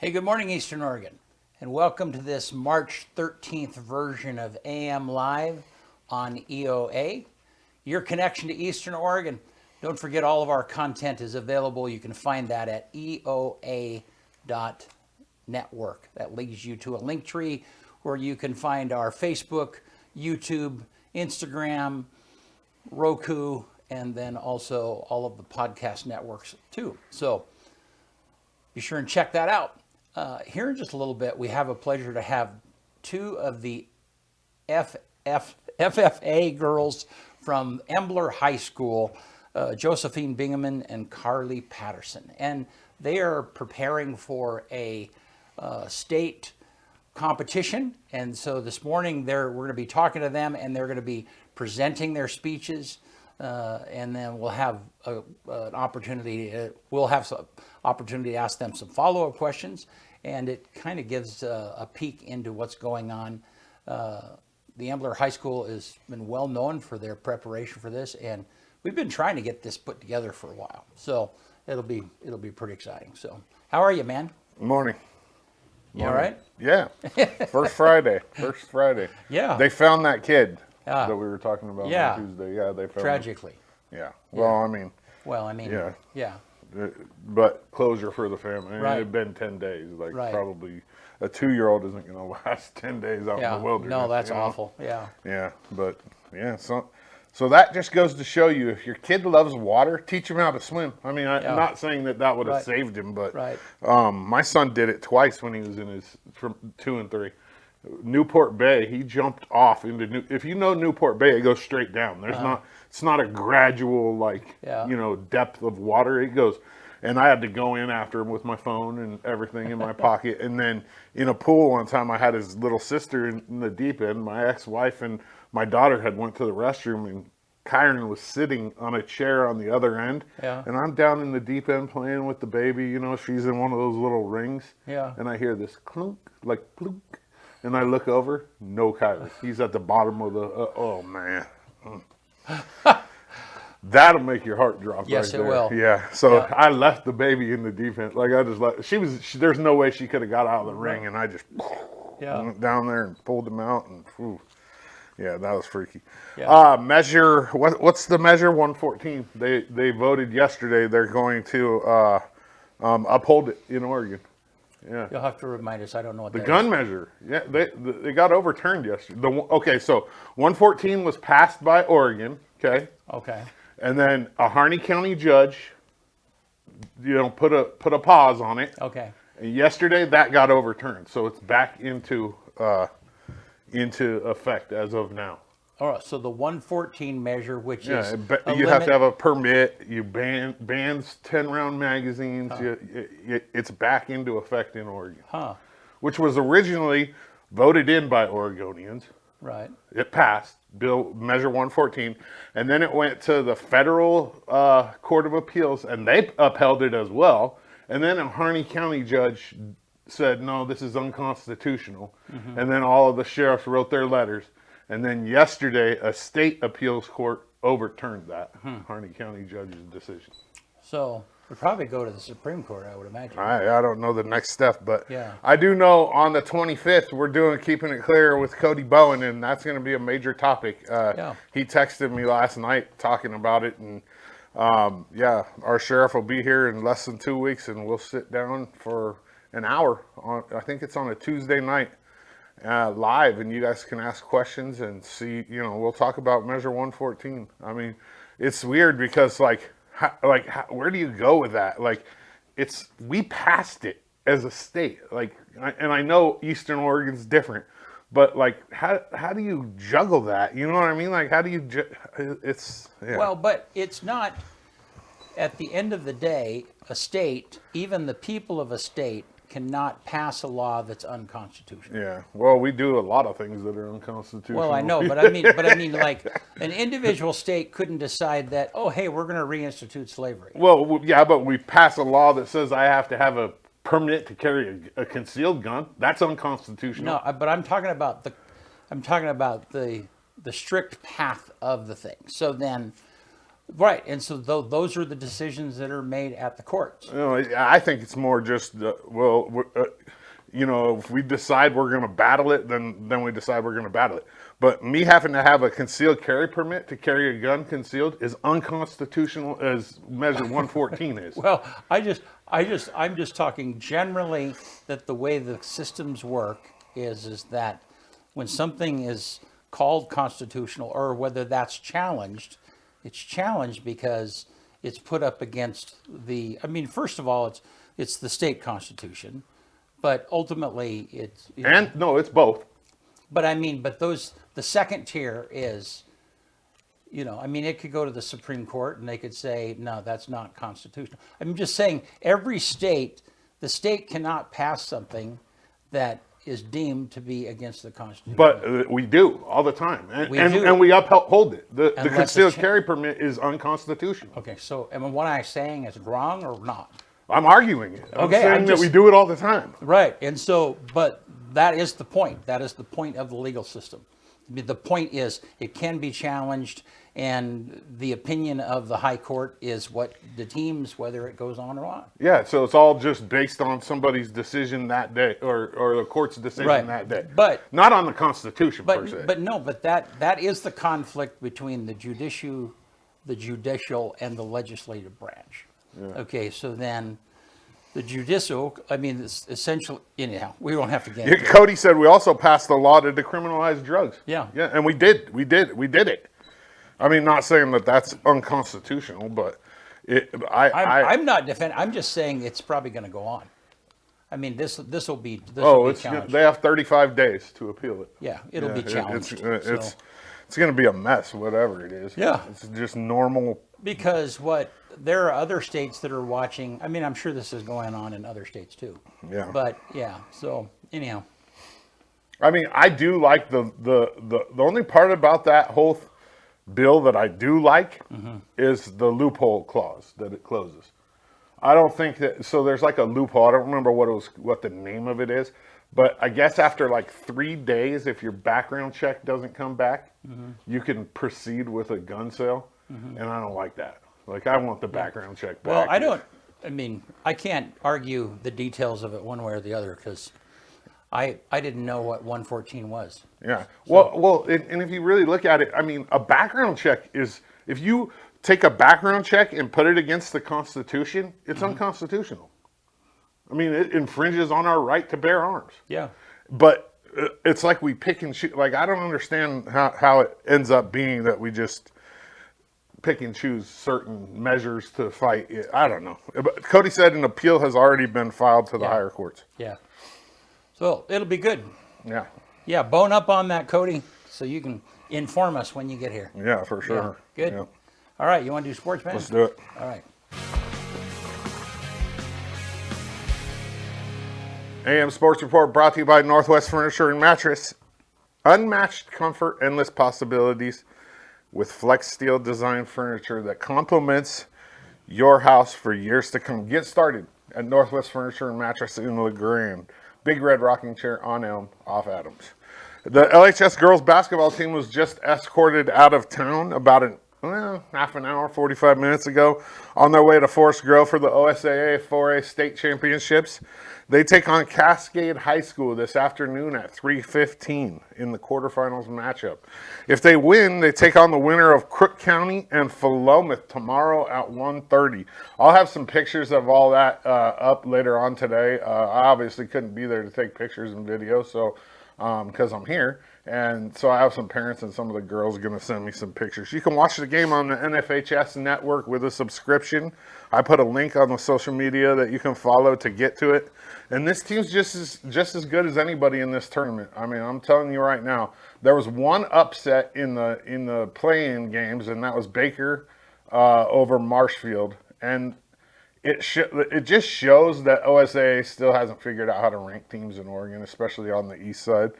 Hey, good morning, Eastern Oregon, and welcome to this March 13th version of AM Live on EOA, your connection to Eastern Oregon. Don't forget, all of our content is available. You can find that at eoa.network. That leads you to a link tree where you can find our Facebook, YouTube, Instagram, Roku, and then also all of the podcast networks too. So be sure and check that out. Here in just a little bit, we have a pleasure to have two of the FFA girls from Embler High School, Josephine Bingaman and Karlee Patterson. And they are preparing for a state competition. And so this morning we're going to be talking to them, and they're going to be presenting their speeches. And then we'll have an opportunity. Some opportunity to ask them some follow-up questions, and it kind of gives a peek into what's going on. The Embler High School has been well known for their preparation for this, and we've been trying to get this put together for a while. So it'll be pretty exciting. So how are you, man? Morning. You all right? Yeah. First Friday. Yeah. They found that kid that we were talking about on Tuesday. Yeah, they found tragically. him. Yeah. Well, Yeah. But closure for the family. Right. It had been 10 days. Right. Probably a 2-year-old isn't going to last 10 days out in the wilderness. No, that's awful. Yeah. Yeah. But, yeah. So that just goes to show you, if your kid loves water, teach him how to swim. I mean, I'm not saying that would have saved him, but my son did it twice when he was in his from 2 and 3. Newport Bay, he jumped off into if you know Newport Bay, it goes straight down. It's not a gradual depth of water. It goes, and I had to go in after him with my phone and everything in my pocket. And then in a pool one time, I had his little sister in the deep end. My ex-wife and my daughter had went to the restroom, and Kyron was sitting on a chair on the other end. Yeah. And I'm down in the deep end playing with the baby. She's in one of those little rings. Yeah. And I hear this clunk, like plunk. And I look over, no Kyrie. He's at the bottom of the, oh man. That'll make your heart drop. Yes, right it there. will. Yeah. So I left the baby in the defense. Like I just there's no way she could have got out of the ring. And I just went down there and pulled him out. And yeah, that was freaky. Yeah. What's the measure? 114. They voted yesterday. They're going to uphold it in Oregon. Yeah. You'll have to remind us. I don't know what the gun measure. Yeah, they got overturned yesterday. So 114 was passed by Oregon. Okay. And then a Harney County judge, put a pause on it. Okay. And yesterday that got overturned, so it's back into effect as of now. All right. So the 114 measure, which is you have to have a permit. You bans 10-round magazines. It's back into effect in Oregon. Which was originally voted in by Oregonians. Right. It passed Measure 114, and then it went to the federal Court of Appeals, and they upheld it as well. And then a Harney County judge said, no, this is unconstitutional. Mm-hmm. And then all of the sheriffs wrote their letters. And then yesterday, a state appeals court overturned that Harney County judge's decision. So we'll probably go to the Supreme Court, I would imagine. I don't know the next step, but I do know on the 25th, we're doing Keeping It Clear with Cody Bowen, and that's going to be a major topic. He texted me last night talking about it, and our sheriff will be here in less than 2 weeks, and we'll sit down for an hour. I think it's on a Tuesday night. Live, and you guys can ask questions and see, we'll talk about Measure 114. I mean, it's weird because where do you go with that? We passed it as a state, and I know Eastern Oregon's different, but how do you juggle that? You know what I mean? How do you, Well, but it's not, at the end of the day, a state, even the people of a state, cannot pass a law that's unconstitutional. Yeah. Well, we do a lot of things that are unconstitutional. Well, I know, but I mean, an individual state couldn't decide that, oh, hey, we're going to reinstitute slavery. Well, yeah, but we pass a law that says I have to have a permit to carry a concealed gun. That's unconstitutional. No, but I'm talking about the strict path of the thing. So then, Right, and so those are the decisions that are made at the courts. I think it's more just, if we decide we're going to battle it, then we decide we're going to battle it. But me having to have a concealed carry permit to carry a gun concealed is unconstitutional as Measure 114 is. Well, I'm just talking generally that the way the systems work is that when something is called constitutional, or whether that's challenged, it's challenged because it's put up against first of all, it's the state constitution, but ultimately it's both. But the second tier is, it could go to the Supreme Court and they could say, no, that's not constitutional. I'm just saying the state cannot pass something that is deemed to be against the Constitution. But we do all the time, and we uphold it. The concealed carry permit is unconstitutional. Okay, so what I'm saying is wrong or not? I'm arguing it. I'm saying that we do it all the time. Right, and so, but that is the point. That is the point of the legal system. The point is it can be challenged, and the opinion of the high court is what determines whether it goes on or not. Yeah, so it's all just based on somebody's decision that day, or the court's decision that day. But not on the Constitution per se. But that is the conflict between the judicial and the legislative branch. Yeah. Okay, so then the judicial, it's essentially, anyhow, we don't have to get into it. Cody said we also passed a law to decriminalize drugs. Yeah. Yeah, and we did it. Not saying that that's unconstitutional, but I'm not defending. I'm just saying it's probably going to go on. This will be challenged. They have 35 days to appeal it. Yeah, it'll be challenged. It's going to be a mess, whatever it is. Yeah, it's just normal. Because there are other states that are watching. I'm sure this is going on in other states too. Yeah. But yeah, so anyhow. I do like the only part about that whole bill that I do like is the loophole clause that it closes. I don't think that, so there's like a loophole. I don't remember what the name of it is, but I guess after like 3 days, if your background check doesn't come back, you can proceed with a gun sale. And I don't like that. Like, I want the background check back. Well, I can't argue the details of it one way or the other because I didn't know what 114 was. Yeah. So, and if you really look at it, a background check is, if you take a background check and put it against the Constitution, it's unconstitutional. It infringes on our right to bear arms. Yeah. But it's like we pick and choose. Like, I don't understand how it ends up being that we just pick and choose certain measures to fight it. I don't know. But Cody said an appeal has already been filed to the higher courts. Yeah. So it'll be good. Yeah. Yeah, bone up on that, Cody, so you can inform us when you get here. Yeah, for sure. Yeah. Good. Yeah. All right, you want to do sports, man? Let's do it. All right. AM Sports Report brought to you by Northwest Furniture and Mattress. Unmatched comfort, endless possibilities with flex steel design furniture that complements your house for years to come. Get started at Northwest Furniture and Mattress in LeGrand. Big Red Rocking Chair on Elm, off Adams. The LHS girls basketball team was just escorted out of town about half an hour, 45 minutes ago, on their way to Forest Grove for the OSAA 4A state championships. They take on Cascade High School this afternoon at 3:15 in the quarterfinals matchup. If they win, they take on the winner of Crook County and Philomath tomorrow at 1:30. I'll have some pictures of all that up later on today. I obviously couldn't be there to take pictures and video, so because I'm here. And so I have some parents and some of the girls are going to send me some pictures. You can watch the game on the NFHS network with a subscription. I put a link on the social media that you can follow to get to it. And this team's just as good as anybody in this tournament. I'm telling you right now, there was one upset in the play-in games, and that was Baker over Marshfield. And it just shows that OSAA still hasn't figured out how to rank teams in Oregon, especially on the east side.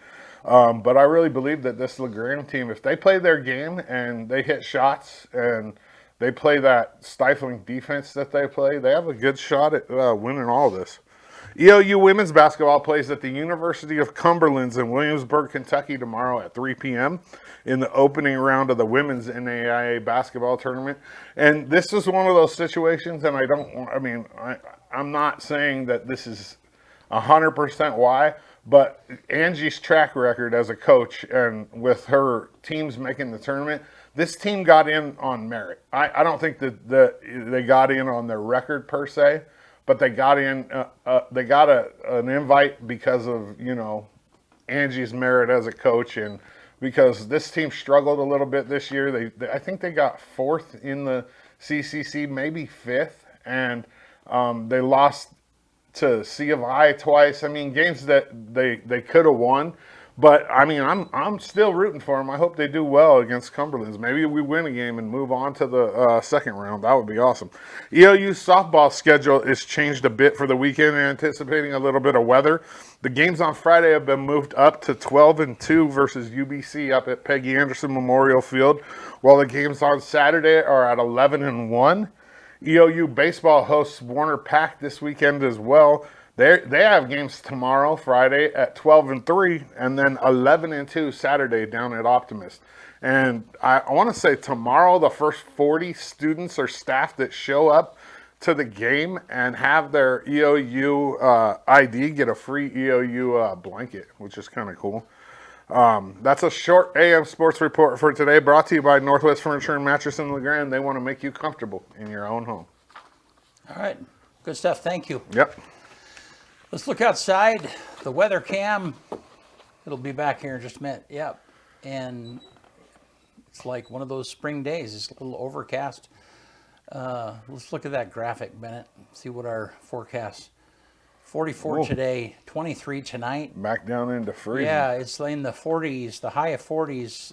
But I really believe that this LeGrand team, if they play their game and they hit shots and they play that stifling defense that they play, they have a good shot at winning all this. EOU women's basketball plays at the University of Cumberland's in Williamsburg, Kentucky tomorrow at 3 p.m. in the opening round of the women's NAIA basketball tournament. And this is one of those situations, and I'm not saying that this is 100% why, but Angie's track record as a coach and with her teams making the tournament, this team got in on merit. I don't think that they got in on their record per se, but they got in. They got an invite because of Angie's merit as a coach, and because this team struggled a little bit this year. I think they got 4th in the CCC, maybe 5th, and they lost to C of I twice. I mean, games that they could have won. But I mean, I'm still rooting for them. I hope they do well against Cumberland's. Maybe we win a game and move on to the second round. That would be awesome. EOU's softball schedule is changed a bit for the weekend, anticipating a little bit of weather. The games on Friday have been moved up to 12-2 versus UBC up at Peggy Anderson Memorial Field, while the games on Saturday are at 11-1. EOU baseball hosts Warner Pack this weekend as well. They have games tomorrow, Friday, at 12-3, and then 11-2 Saturday down at Optimist. And I want to say tomorrow, the first 40 students or staff that show up to the game and have their EOU ID get a free EOU blanket, which is kind of cool. That's a short AM sports report for today, brought to you by Northwest Furniture and Mattress in LeGrand. They want to make you comfortable in your own home. All right. Good stuff. Thank you. Yep. Let's look outside. The weather cam, it'll be back here in just a minute. Yep. And it's like one of those spring days. It's a little overcast. Let's look at that graphic, Bennett. See what our forecast. 44 today, 23 tonight. Back down into freezing. Yeah, it's in the 40s, the high of 40s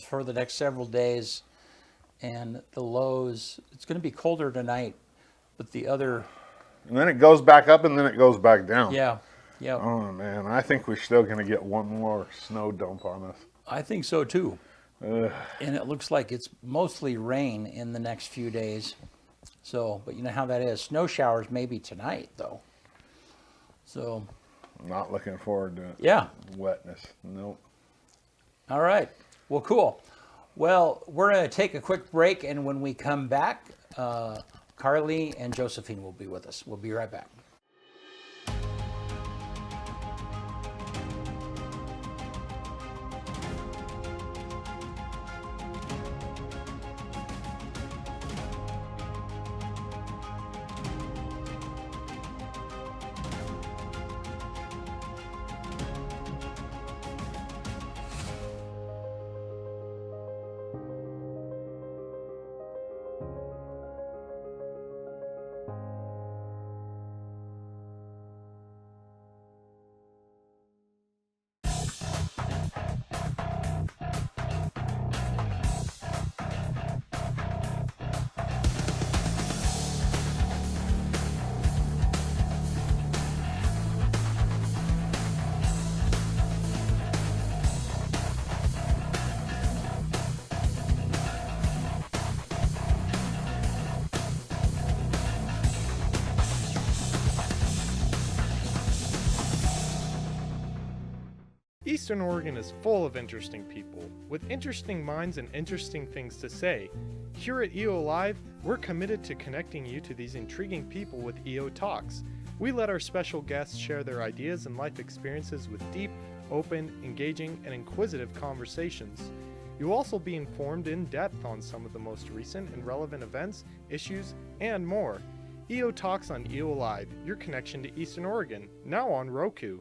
for the next several days. And the lows, it's going to be colder tonight, but the other... And then it goes back up and then it goes back down. Yeah. Oh, man. I think we're still going to get one more snow dump on us. I think so, too. Ugh. And it looks like it's mostly rain in the next few days. So, but you know how that is. Snow showers maybe tonight, though. So. Not looking forward to it. Yeah. Wetness. Nope. All right. Well, cool. Well, we're going to take a quick break, and when we come back, Karlee and Josephine will be with us. We'll be right back. Eastern Oregon is full of interesting people, with interesting minds and interesting things to say. Here at EO Live, we're committed to connecting you to these intriguing people with EO Talks. We let our special guests share their ideas and life experiences with deep, open, engaging, and inquisitive conversations. You'll also be informed in depth on some of the most recent and relevant events, issues, and more. EO Talks on EO Live, your connection to Eastern Oregon, now on Roku.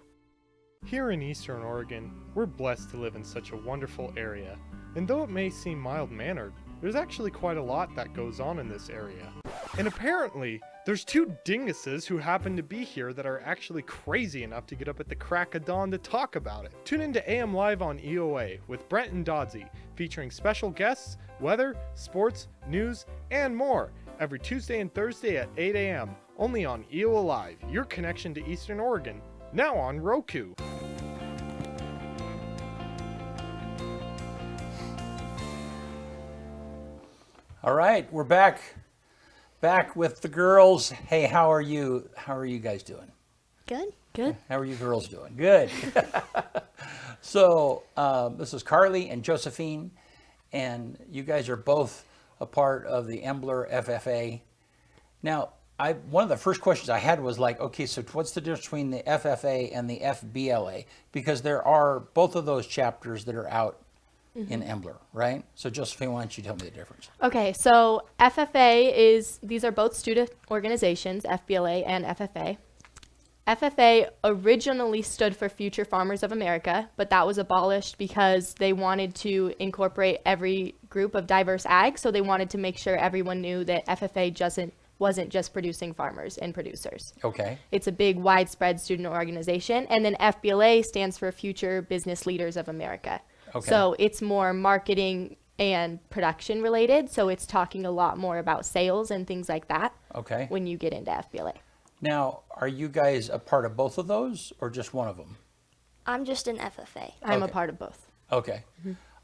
Here in Eastern Oregon, we're blessed to live in such a wonderful area. And though it may seem mild-mannered, there's actually quite a lot that goes on in this area. And apparently, there's two dinguses who happen to be here that are actually crazy enough to get up at the crack of dawn to talk about it. Tune into AM Live on EOA with Brent and Dodsey, featuring special guests, weather, sports, news, and more, every Tuesday and Thursday at 8 a.m., only on EOA Live, your connection to Eastern Oregon, now on Roku. All right, we're back back with the girls. Hey, how are you? How are you guys doing? Good. Good. How are you girls doing? Good. So this is Karlee and Josephine, and you guys are both a part of the Embler FFA. Now, one of the first questions I had was like, okay, so what's the difference between the FFA and the FBLA? Because there are both of those chapters that are out in Embler, right? So Josephine, why don't you tell me the difference? Okay, so these are both student organizations, FBLA and FFA. FFA originally stood for Future Farmers of America, but that was abolished because they wanted to incorporate every group of diverse ag, so they wanted to make sure everyone knew that FFA wasn't just producing farmers and producers. Okay. It's a big, widespread student organization. And then FBLA stands for Future Business Leaders of America. Okay. So it's more marketing and production related. So it's talking a lot more about sales and things like that. Okay. When you get into FBLA. Now, are you guys a part of both of those or just one of them? I'm just an FFA. I'm a Okay. part of both. Okay.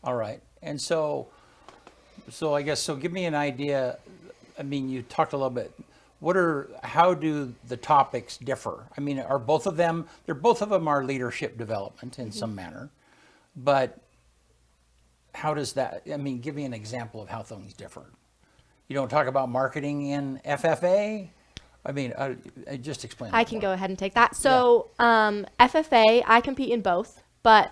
All right. And so I guess, so give me an idea. I mean, you talked a little bit. How do the topics differ? I mean, are both of them, both of them are leadership development in some manner, but how does that, I mean, give me an example of how things differ. You don't talk about marketing in FFA? I mean, just explain. I can go ahead and take that. So FFA, I compete in both. But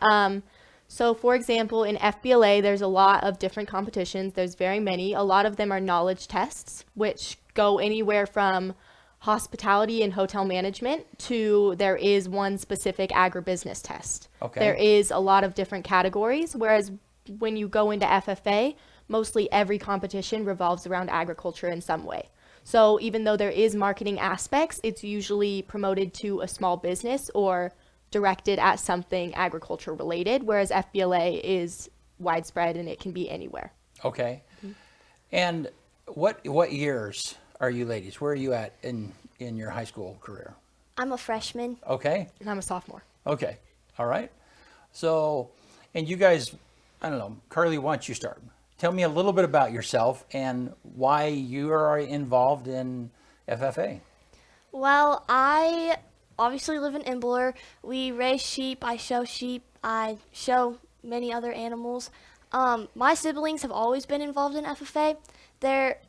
so, for example, in FBLA, there's a lot of different competitions. There's very many. A lot of them are knowledge tests, which go anywhere from hospitality and hotel management to there is one specific agribusiness test. Okay. There is a lot of different categories, whereas when you go into FFA, mostly every competition revolves around agriculture in some way. So even though there is marketing aspects, it's usually promoted to a small business or directed at something agriculture related, whereas FBLA is widespread and it can be anywhere. Okay. And what years are you ladies? Where are you at in your high school career? I'm a freshman. Okay. And I'm a sophomore. Okay. All right. So, and you guys, I don't know, Karlee, why don't you start? Tell me a little bit about yourself and why you are involved in FFA. Well, I obviously live in Embler. We raise sheep. I show many other animals. My siblings have always been involved in FFA. They're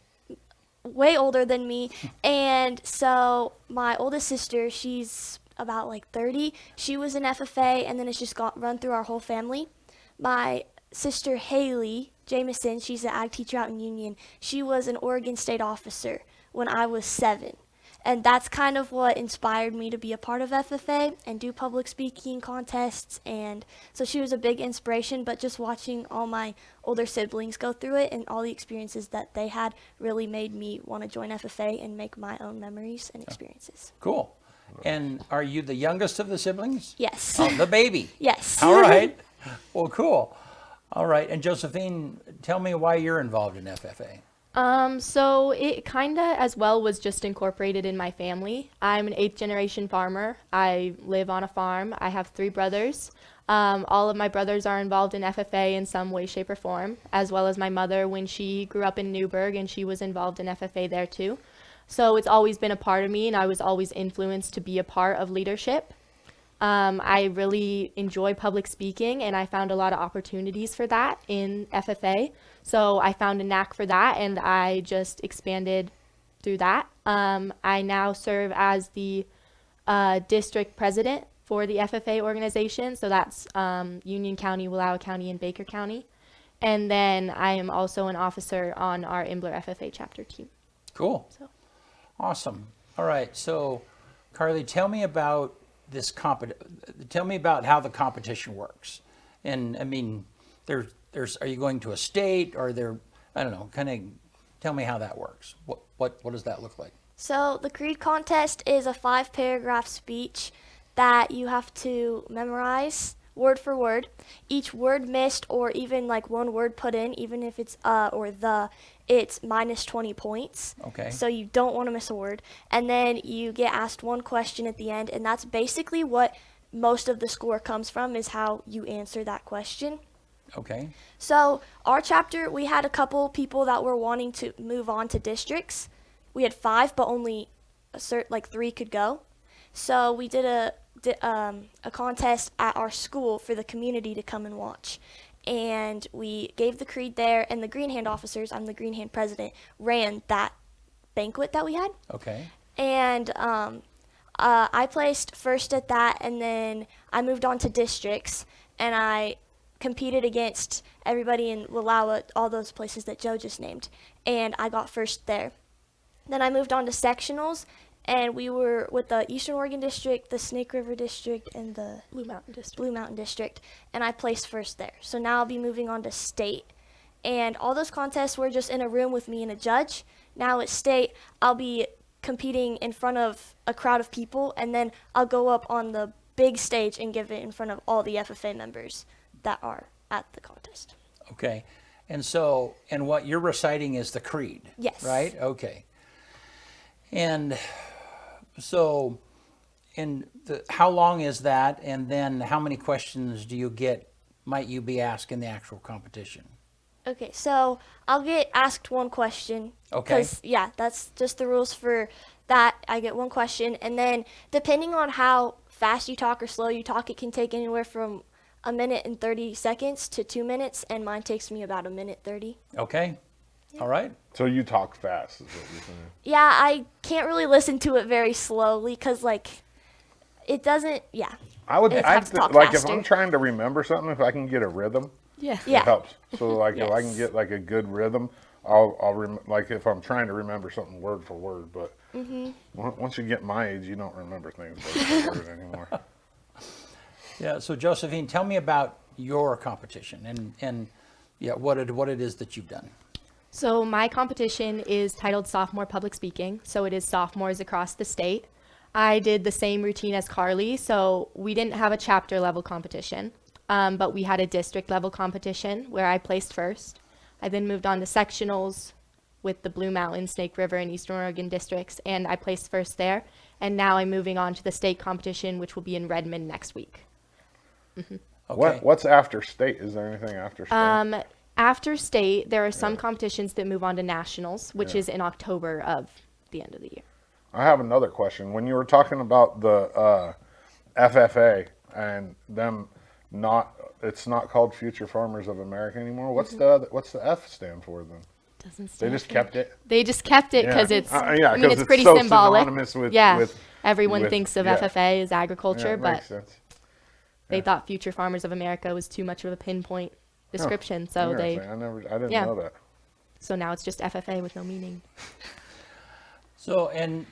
way older than me. And so my oldest sister, she's about like 30. She was in FFA, and then it's just run through our whole family. My sister Haley Jameson, she's an ag teacher out in Union. She was an Oregon State officer when I was 7. And that's kind of what inspired me to be a part of FFA and do public speaking contests. And so she was a big inspiration, but just watching all my older siblings go through it and all the experiences that they had really made me want to join FFA and make my own memories and experiences. Cool. And are you the youngest of the siblings? Yes. Oh, the baby. Yes. All right. Well, cool. All right. And Josephine, tell me why you're involved in FFA. So it kind of as well was just incorporated in my family. I'm an 8th generation farmer. I live on a farm. I have 3 brothers. All of my brothers are involved in FFA in some way, shape, or form, as well as my mother when she grew up in Newburgh and she was involved in FFA there too. So it's always been a part of me, and I was always influenced to be a part of leadership. I really enjoy public speaking, and I found a lot of opportunities for that in FFA. So I found a knack for that, and I just expanded through that. I now serve as the district president for the FFA organization. So that's Union County, Wallowa County, and Baker County. And then I am also an officer on our Embler FFA chapter team. Cool. So. Awesome. All right. So, Karlee, tell me about tell me about how the competition works. And I mean, are you going to a state, or I don't know, kind of tell me how that works. What does that look like? So the creed contest is a 5-paragraph speech that you have to memorize word for word. Each word missed, or even like one word put in, even if it's or the, it's minus 20 points. Okay. So you don't want to miss a word. And then you get asked one question at the end, and that's basically what most of the score comes from, is how you answer that question. Okay. So our chapter, we had a couple people that were wanting to move on to districts, we had 5, but only like 3 could go. So we did a contest at our school for the community to come and watch. And we gave the creed there, and the Green Hand officers, I'm the Green Hand president, ran that banquet that we had. Okay. And I placed first at that, and then I moved on to districts, and I competed against everybody in Wallowa, all those places that Joe just named, and I got first there. Then I moved on to sectionals, and we were with the Eastern Oregon District, the Snake River District, and the Blue Mountain District, and I placed first there. So now I'll be moving on to state. And all those contests were just in a room with me and a judge. Now at state, I'll be competing in front of a crowd of people, and then I'll go up on the big stage and give it in front of all the FFA members that are at the contest. Okay. And so, and what you're reciting is the creed. Yes. Right? Okay. And so, how long is that? And then how many questions might you be asked in the actual competition? Okay, so I'll get asked one question. Okay. Because, yeah, that's just the rules for that. I get one question. And then depending on how fast you talk or slow you talk, it can take anywhere from 1 minute and 30 seconds to 2 minutes. And mine takes me about 1:30. Okay. All right. So you talk fast, is what you're saying. Yeah, I can't really listen to it very slowly because, like, it doesn't, yeah. I'd have to talk like faster. if I'm trying to remember something, if I can get a rrhythm, Yeah. it Yeah. helps. So like if I Yes. can get like a good rhythm, I'll like if I'm trying to remember something word for word. But once you get my age, you don't remember things word for word anymore. Yeah. So Josephine, tell me about your competition and yeah, what it is that you've done. So my competition is titled Sophomore Public Speaking. So it is sophomores across the state. I did the same routine as Karlee. So we didn't have a chapter level competition, but we had a district level competition where I placed first. I then moved on to sectionals with the Blue Mountain, Snake River, and Eastern Oregon districts, and I placed first there. And now I'm moving on to the state competition, which will be in Redmond next week. Okay. What's after state? Is there anything after state? After state, there are some competitions that move on to nationals, which is in October of the end of the year. I have another question. When you were talking about the FFA and them it's not called Future Farmers of America anymore. What's the F stand for then? Doesn't They stand just for- kept it. They just kept it because Yeah. it's. Yeah, I mean, 'cause it's it's pretty so symbolic. synonymous with- yeah, with- everyone with- thinks of yeah. FFA as agriculture, Yeah, it but makes sense. they thought Future Farmers of America was too much of a pinpoint description, so they. Interesting. I didn't Yeah. know that. So now it's just FFA with no meaning. So and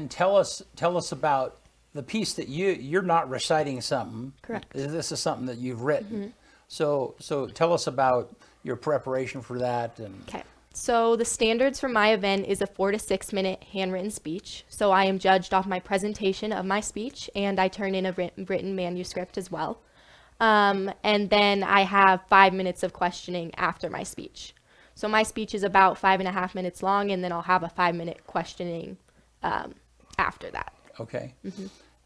tell us about the piece that you're not reciting something. Correct. This is something that you've written. So tell us about your preparation for that and Okay. So the standards for my event is a 4 to 6 minute handwritten speech. So I am judged off my presentation of my speech, and I turn in a written manuscript as well. And then I have 5 minutes of questioning after my speech. So my speech is about 5.5 minutes long, and then I'll have a 5-minute questioning after that. okay.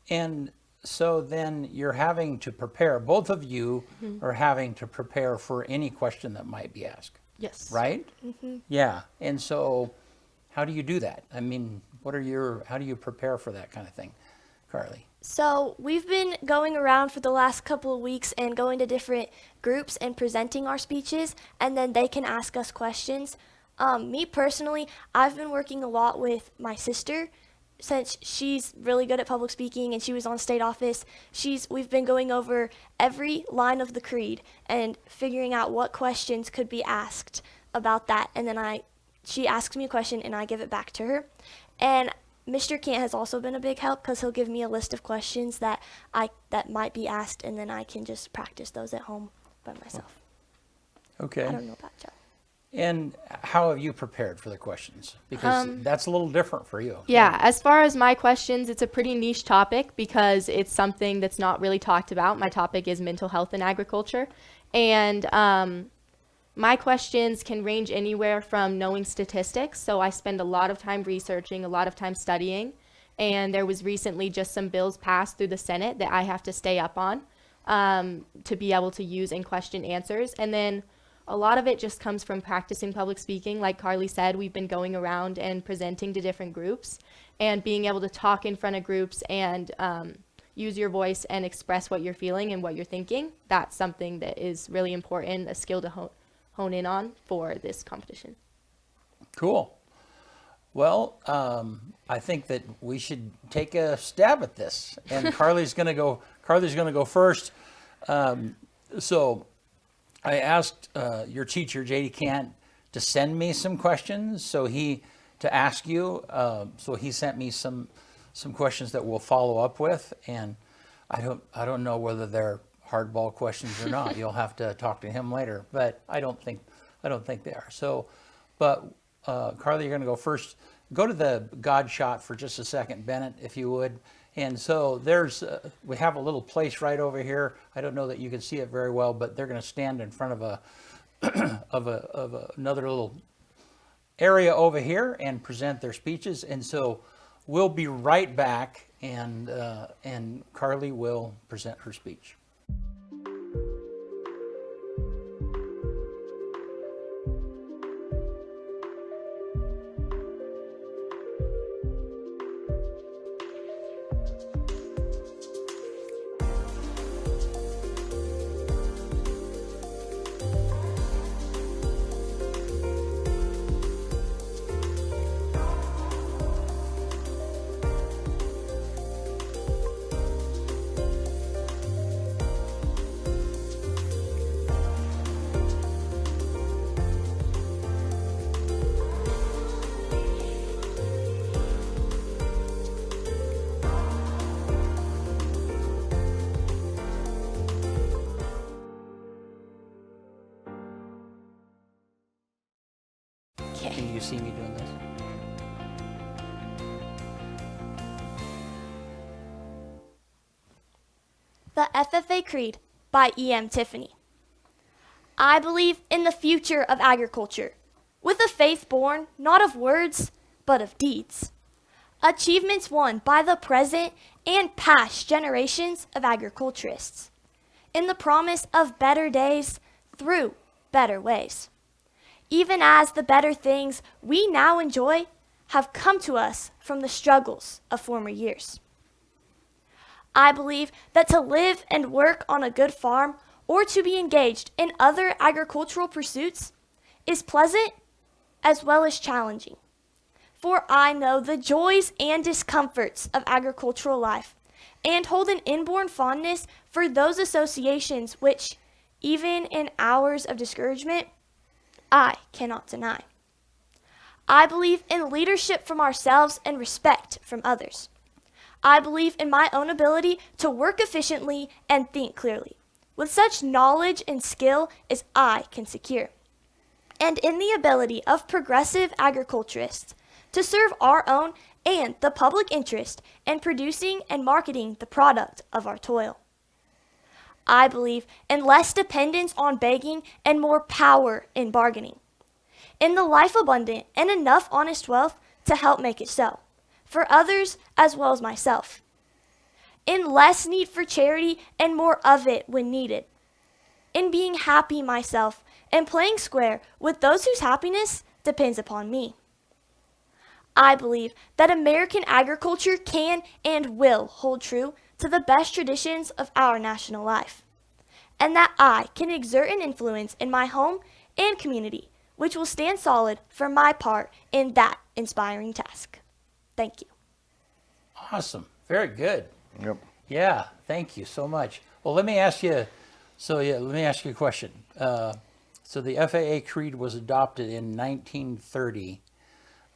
And so then you're having to prepare, both of you are having to prepare for any question that might be asked, Yes. right? Yeah. And so how do you do that? I mean, how do you prepare for that kind of thing, Karlee? So we've been going around for the last couple of weeks and going to different groups and presenting our speeches, and then they can ask us questions. Me personally, I've been working a lot with my sister since she's really good at public speaking and she was on state office. We've been going over every line of the creed and figuring out what questions could be asked about that, and then she asks me a question and I give it back to her. And Mr. Kent has also been a big help because he'll give me a list of questions that might be asked, and then I can just practice those at home by myself. Okay. I don't know about Joe. And how have you prepared for the questions? Because that's a little different for you. Yeah, as far as my questions, it's a pretty niche topic because it's something that's not really talked about. My topic is mental health in agriculture. And my questions can range anywhere from knowing statistics. So I spend a lot of time researching, a lot of time studying. And there was recently just some bills passed through the Senate that I have to stay up on to be able to use in question answers. And then A lot of it just comes from practicing public speaking. Like Karlee said, we've been going around and presenting to different groups and being able to talk in front of groups and use your voice and express what you're feeling and what you're thinking. That's something that is really important, a skill to hone in on for this competition. Cool. Well, I think that we should take a stab at this, and Karlee's going to go. Karlee's going to go first. So, I asked your teacher, J.D. Cant, to send me some questions. To ask you. So he sent me some questions that we'll follow up with, and I don't know whether they're hardball questions or not. You'll have to talk to him later, but I don't think they are. So, but Karlee, you're going to go first. Go to the God shot for just a second, Bennett, if you would. And so we have a little place right over here. I don't know that you can see it very well, but they're going to stand in front of another little area over here and present their speeches. And so we'll be right back, and Karlee will present her speech. Can you see me doing this? The FFA Creed by E.M. Tiffany. I believe in the future of agriculture, with a faith born not of words, but of deeds. Achievements won by the present and past generations of agriculturists, in the promise of better days through better ways. Even as the better things we now enjoy have come to us from the struggles of former years. I believe that to live and work on a good farm or to be engaged in other agricultural pursuits is pleasant as well as challenging. For I know the joys and discomforts of agricultural life and hold an inborn fondness for those associations which, even in hours of discouragement, I cannot deny. I believe in leadership from ourselves and respect from others. I believe in my own ability to work efficiently and think clearly, with such knowledge and skill as I can secure, and in the ability of progressive agriculturists to serve our own and the public interest in producing and marketing the product of our toil. I believe in less dependence on begging and more power in bargaining, in the life abundant and enough honest wealth to help make it so, for others as well as myself, in less need for charity and more of it when needed, in being happy myself and playing square with those whose happiness depends upon me. I believe that American agriculture can and will hold true to the best traditions of our national life, and that I can exert an influence in my home and community, which will stand solid for my part in that inspiring task. Thank you. Awesome. Very good. Yep. Yeah, thank you so much. Well, let me ask you a question. So the FAA Creed was adopted in 1930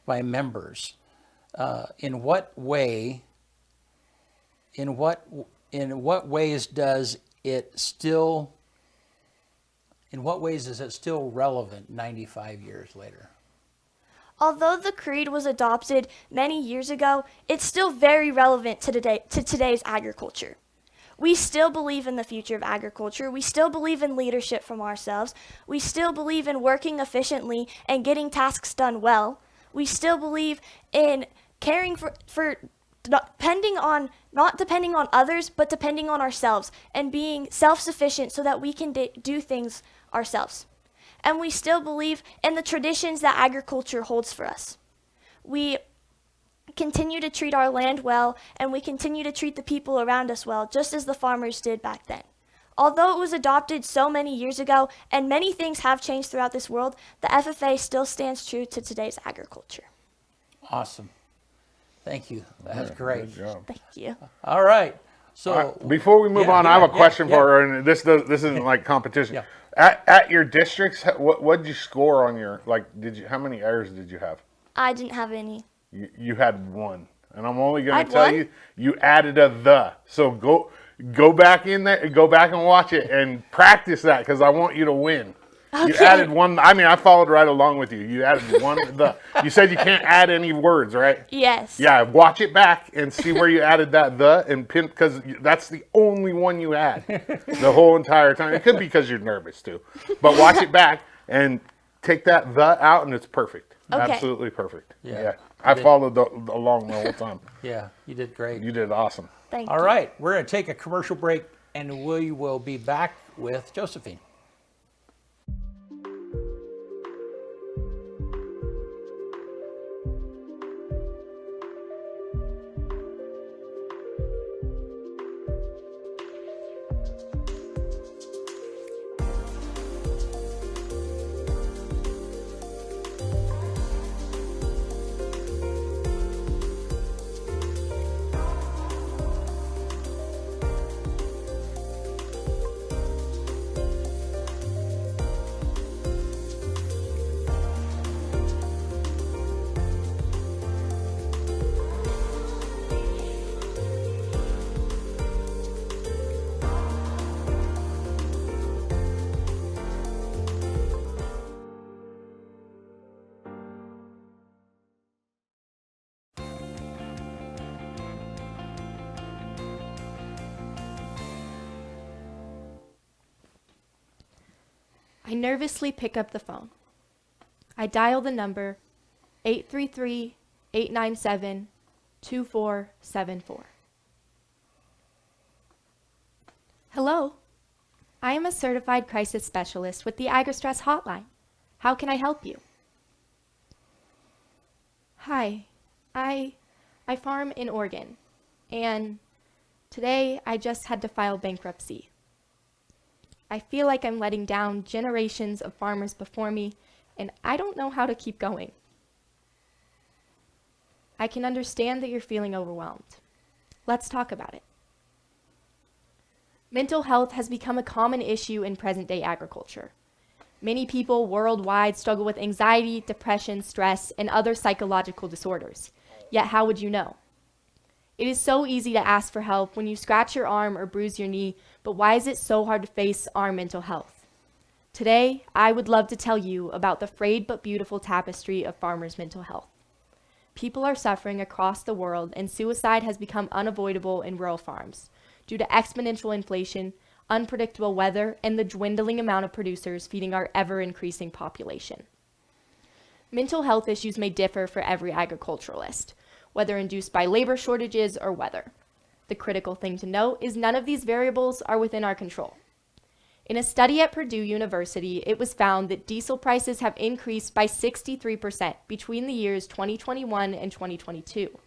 by members. In what ways is it still relevant 95 years later? Although the Creed was adopted many years ago, it's still very relevant to today's agriculture. We still believe in the future of agriculture. We still believe in leadership from ourselves. We still believe in working efficiently and getting tasks done well. We still believe in caring for not depending on others, but depending on ourselves and being self-sufficient so that we can do things ourselves. and we still believe in the traditions that agriculture holds for us. We continue to treat our land well, and we continue to treat the people around us well, just as the farmers did back then. Although it was adopted so many years ago, and many things have changed throughout this world, the FFA still stands true to today's agriculture. Awesome. Thank you. That's great. Good job. Thank you. All right. So Before we move on, I have a question for her, and this isn't like competition. Yeah. At your districts, what did you score on your, like, how many errors did you have? I didn't have any. You had one, and I'm only going I to tell had you, you added a the. So go back in there, go back and watch it, and practice that, because I want you to win. You Okay. added one. I mean, I followed right along with you. You added one the. You said you can't add any words, right? Yes. Yeah, watch it back and see where you added that the and pin, because that's the only one you had the whole entire time. It could be because you're nervous too, but watch it back and take that the out, and it's perfect. Okay. Absolutely perfect. Yeah. I followed along the whole time. yeah, you did great. You did awesome. Thank All you. right, we're going to take a commercial break, and we will be back with Josephine. I nervously pick up the phone. I dial the number 833-897-2474. Hello. I am a certified crisis specialist with the AgriStress hotline. How can I help you? Hi. I farm in Oregon, and today I just had to file bankruptcy. I feel like I'm letting down generations of farmers before me, and I don't know how to keep going. I can understand that you're feeling overwhelmed. Let's talk about it. Mental health has become a common issue in present-day agriculture. Many people worldwide struggle with anxiety, depression, stress, and other psychological disorders. Yet how would you know? It is so easy to ask for help when you scratch your arm or bruise your knee, but why is it so hard to face our mental health? Today, I would love to tell you about the frayed but beautiful tapestry of farmers' mental health. People are suffering across the world, and suicide has become unavoidable in rural farms due to exponential inflation, unpredictable weather, and the dwindling amount of producers feeding our ever-increasing population. Mental health issues may differ for every agriculturalist, whether induced by labor shortages or weather. The critical thing to note is none of these variables are within our control. In a study at Purdue University, it was found that diesel prices have increased by 63% between the years 2021 and 2022.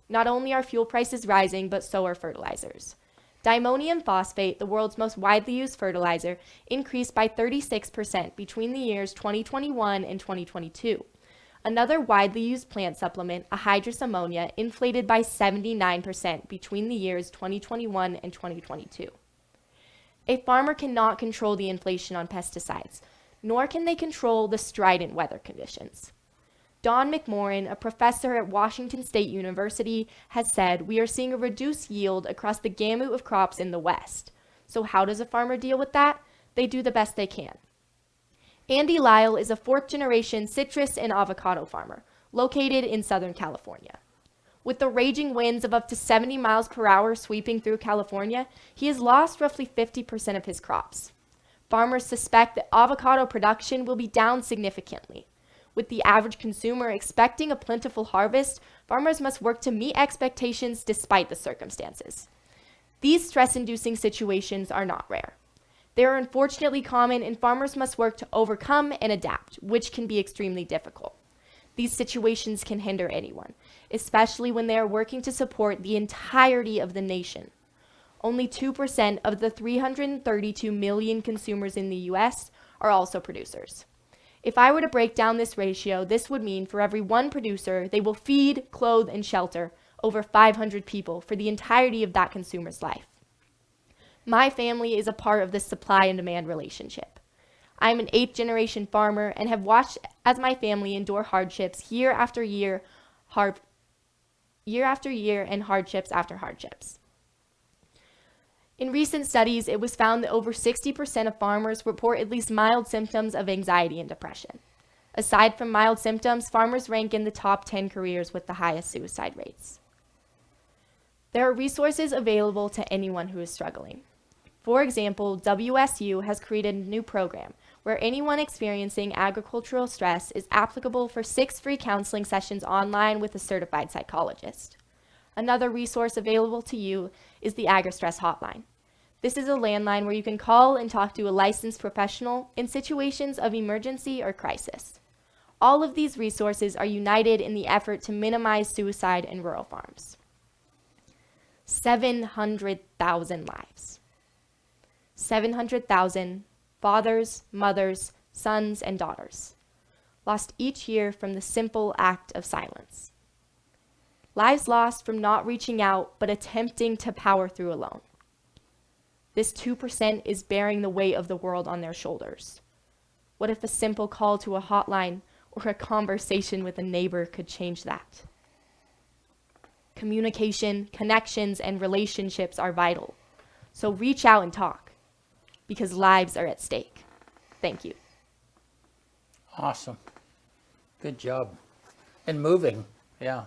Not only are fuel prices rising, but so are fertilizers. Diammonium phosphate, the world's most widely used fertilizer, increased by 36% between the years 2021 and 2022. Another widely used plant supplement, anhydrous ammonia, inflated by 79% between the years 2021 and 2022. A farmer cannot control the inflation on pesticides, nor can they control the strident weather conditions. Don McMorrin, a professor at Washington State University, has said, "We are seeing a reduced yield across the gamut of crops in the West." So how does a farmer deal with that? They do the best they can. Andy Lyle is a fourth-generation citrus and avocado farmer located in Southern California. With the raging winds of up to 70 miles per hour sweeping through California, he has lost roughly 50% of his crops. Farmers suspect that avocado production will be down significantly. With the average consumer expecting a plentiful harvest, farmers must work to meet expectations despite the circumstances. These stress-inducing situations are not rare. They are unfortunately common, and farmers must work to overcome and adapt, which can be extremely difficult. These situations can hinder anyone, especially when they are working to support the entirety of the nation. Only 2% of the 332 million consumers in the US are also producers. If I were to break down this ratio, this would mean for every one producer, they will feed, clothe, and shelter over 500 people for the entirety of that consumer's life. My family is a part of this supply and demand relationship. I'm an 8th generation farmer and have watched as my family endure hardships year after year and hardships after hardships. In recent studies, it was found that over 60% of farmers report at least mild symptoms of anxiety and depression. Aside from mild symptoms, farmers rank in the top 10 careers with the highest suicide rates. There are resources available to anyone who is struggling. For example, WSU has created a new program where anyone experiencing agricultural stress is applicable for 6 free counseling sessions online with a certified psychologist. Another resource available to you is the AgriStress hotline. This is a landline where you can call and talk to a licensed professional in situations of emergency or crisis. All of these resources are united in the effort to minimize suicide in rural farms. 700,000 lives. 700,000 fathers, mothers, sons, and daughters lost each year from the simple act of silence. Lives lost from not reaching out but attempting to power through alone. This 2% is bearing the weight of the world on their shoulders. What if a simple call to a hotline or a conversation with a neighbor could change that? Communication, connections, and relationships are vital. So reach out and talk, because lives are at stake. Thank you. Awesome. Good job. And moving, yeah.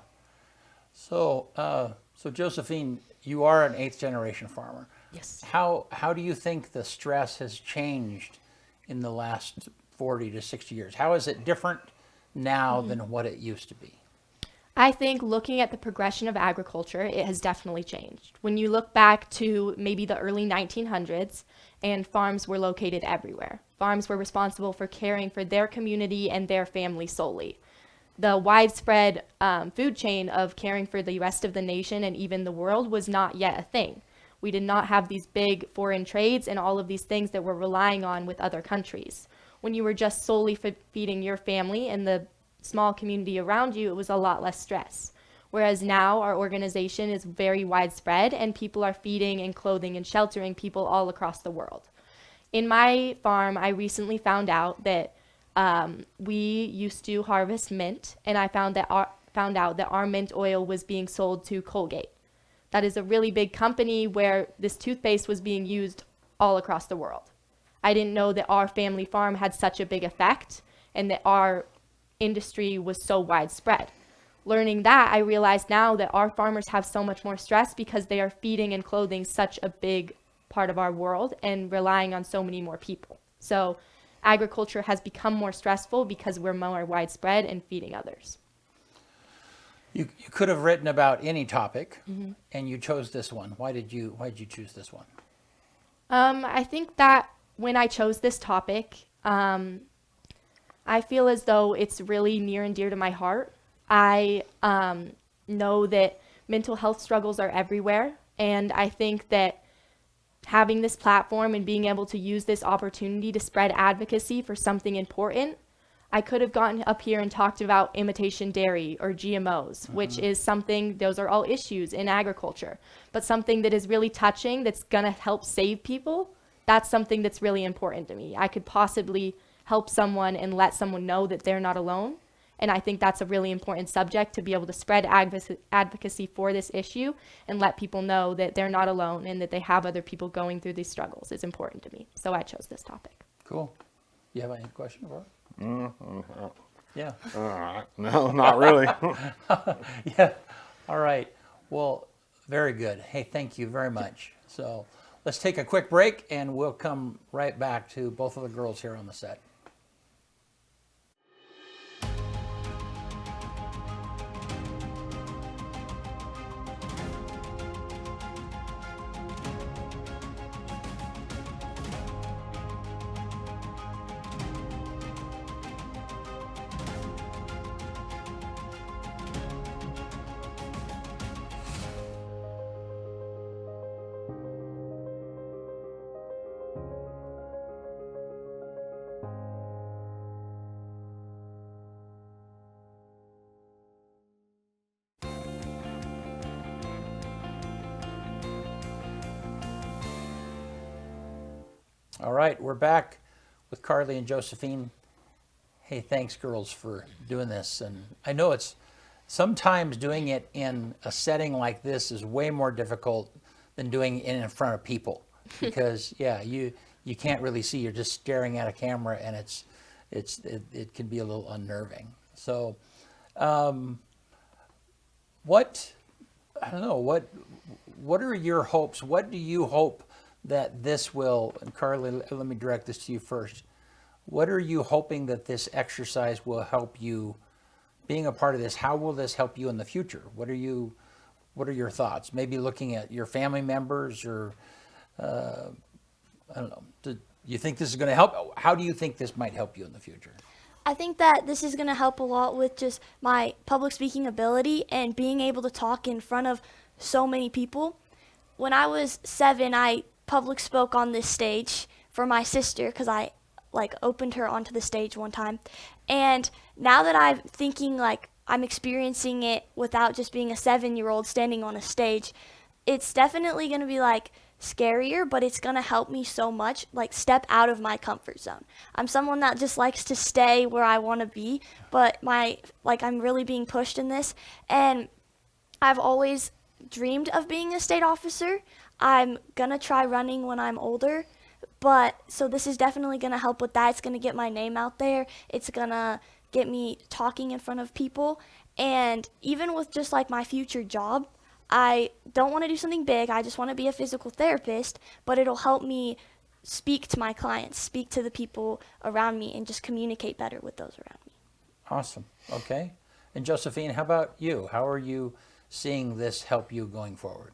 So Josephine, you are an 8th generation farmer. Yes. How do you think the stress has changed in the last 40 to 60 years? How is it different now than what it used to be? I think looking at the progression of agriculture, it has definitely changed. When you look back to maybe the early 1900s, and farms were located everywhere. Farms were responsible for caring for their community and their family solely. The widespread food chain of caring for the rest of the nation and even the world was not yet a thing. We did not have these big foreign trades and all of these things that we're relying on with other countries. When you were just solely feeding your family and the small community around you, it was a lot less stress. Whereas now our organization is very widespread and people are feeding and clothing and sheltering people all across the world. In my farm, I recently found out that we used to harvest mint, and I found out that our mint oil was being sold to Colgate. That is a really big company where this toothpaste was being used all across the world. I didn't know that our family farm had such a big effect and that our industry was so widespread. Learning that, I realize now that our farmers have so much more stress because they are feeding and clothing such a big part of our world and relying on so many more people. So agriculture has become more stressful because we're more widespread and feeding others. You could have written about any topic, and you chose this one. Why did you choose this one? I think that when I chose this topic, I feel as though it's really near and dear to my heart. I know that mental health struggles are everywhere, and I think that having this platform and being able to use this opportunity to spread advocacy for something important, I could have gotten up here and talked about imitation dairy or GMOs, which is something, those are all issues in agriculture, but something that is really touching, that's gonna help save people, that's something that's really important to me. I could possibly help someone and let someone know that they're not alone. And I think that's a really important subject, to be able to spread advocacy for this issue and let people know that they're not alone and that they have other people going through these struggles is important to me. So I chose this topic. Cool. You have any question for us? Yeah. No, not really. Yeah. All right. Well, very good. Hey, thank you very much. So let's take a quick break and we'll come right back to both of the girls here on the set. All right, we're back with Karlee and Josephine. Hey, thanks, girls, for doing this. And I know it's sometimes doing it in a setting like this is way more difficult than doing it in front of people because, yeah, you can't really see. You're just staring at a camera, and it can be a little unnerving. So, I don't know, what are your hopes? What do you hope that this will, and Karlee, let me direct this to you first. What are you hoping that this exercise will help you, being a part of this, how will this help you in the future? What are your thoughts? Maybe looking at your family members or, I don't know, do you think this is going to help? How do you think this might help you in the future? I think that this is going to help a lot with just my public speaking ability and being able to talk in front of so many people. When I was 7, I public spoke on this stage for my sister because I opened her onto the stage one time. And now that I'm thinking I'm experiencing it without just being a 7-year-old standing on a stage, it's definitely going to be scarier, but it's going to help me so much, step out of my comfort zone. I'm someone that just likes to stay where I want to be, but I'm really being pushed in this, and I've always dreamed of being a state officer. I'm going to try running when I'm older, so this is definitely going to help with that. It's going to get my name out there. It's going to get me talking in front of people, and even with just my future job, I don't want to do something big. I just want to be a physical therapist, but it'll help me speak to my clients, speak to the people around me, and just communicate better with those around me. Awesome. Okay. And Josephine, how about you? How are you seeing this help you going forward?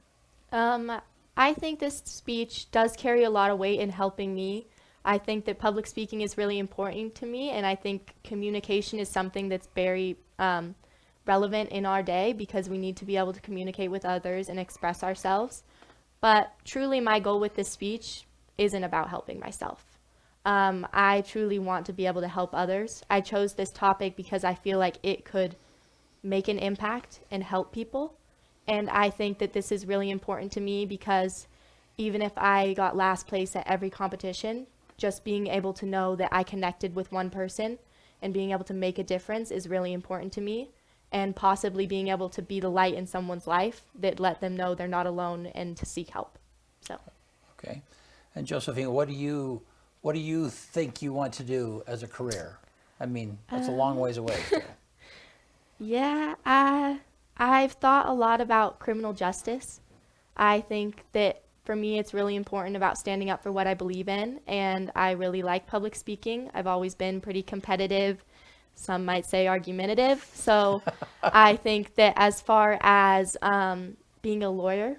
I think this speech does carry a lot of weight in helping me. I think that public speaking is really important to me, and I think communication is something that's very relevant in our day because we need to be able to communicate with others and express ourselves. But truly my goal with this speech isn't about helping myself. I truly want to be able to help others. I chose this topic because I feel like it could make an impact and help people. And I think that this is really important to me because even if I got last place at every competition, just being able to know that I connected with one person and being able to make a difference is really important to me. And possibly being able to be the light in someone's life that let them know they're not alone and to seek help. So. Okay. And Josephine, what do you think you want to do as a career? I mean, that's a long ways away still. Yeah, I've thought a lot about criminal justice. I think that for me, it's really important about standing up for what I believe in, and I really like public speaking. I've always been pretty competitive. Some might say argumentative. So I think that as far as being a lawyer,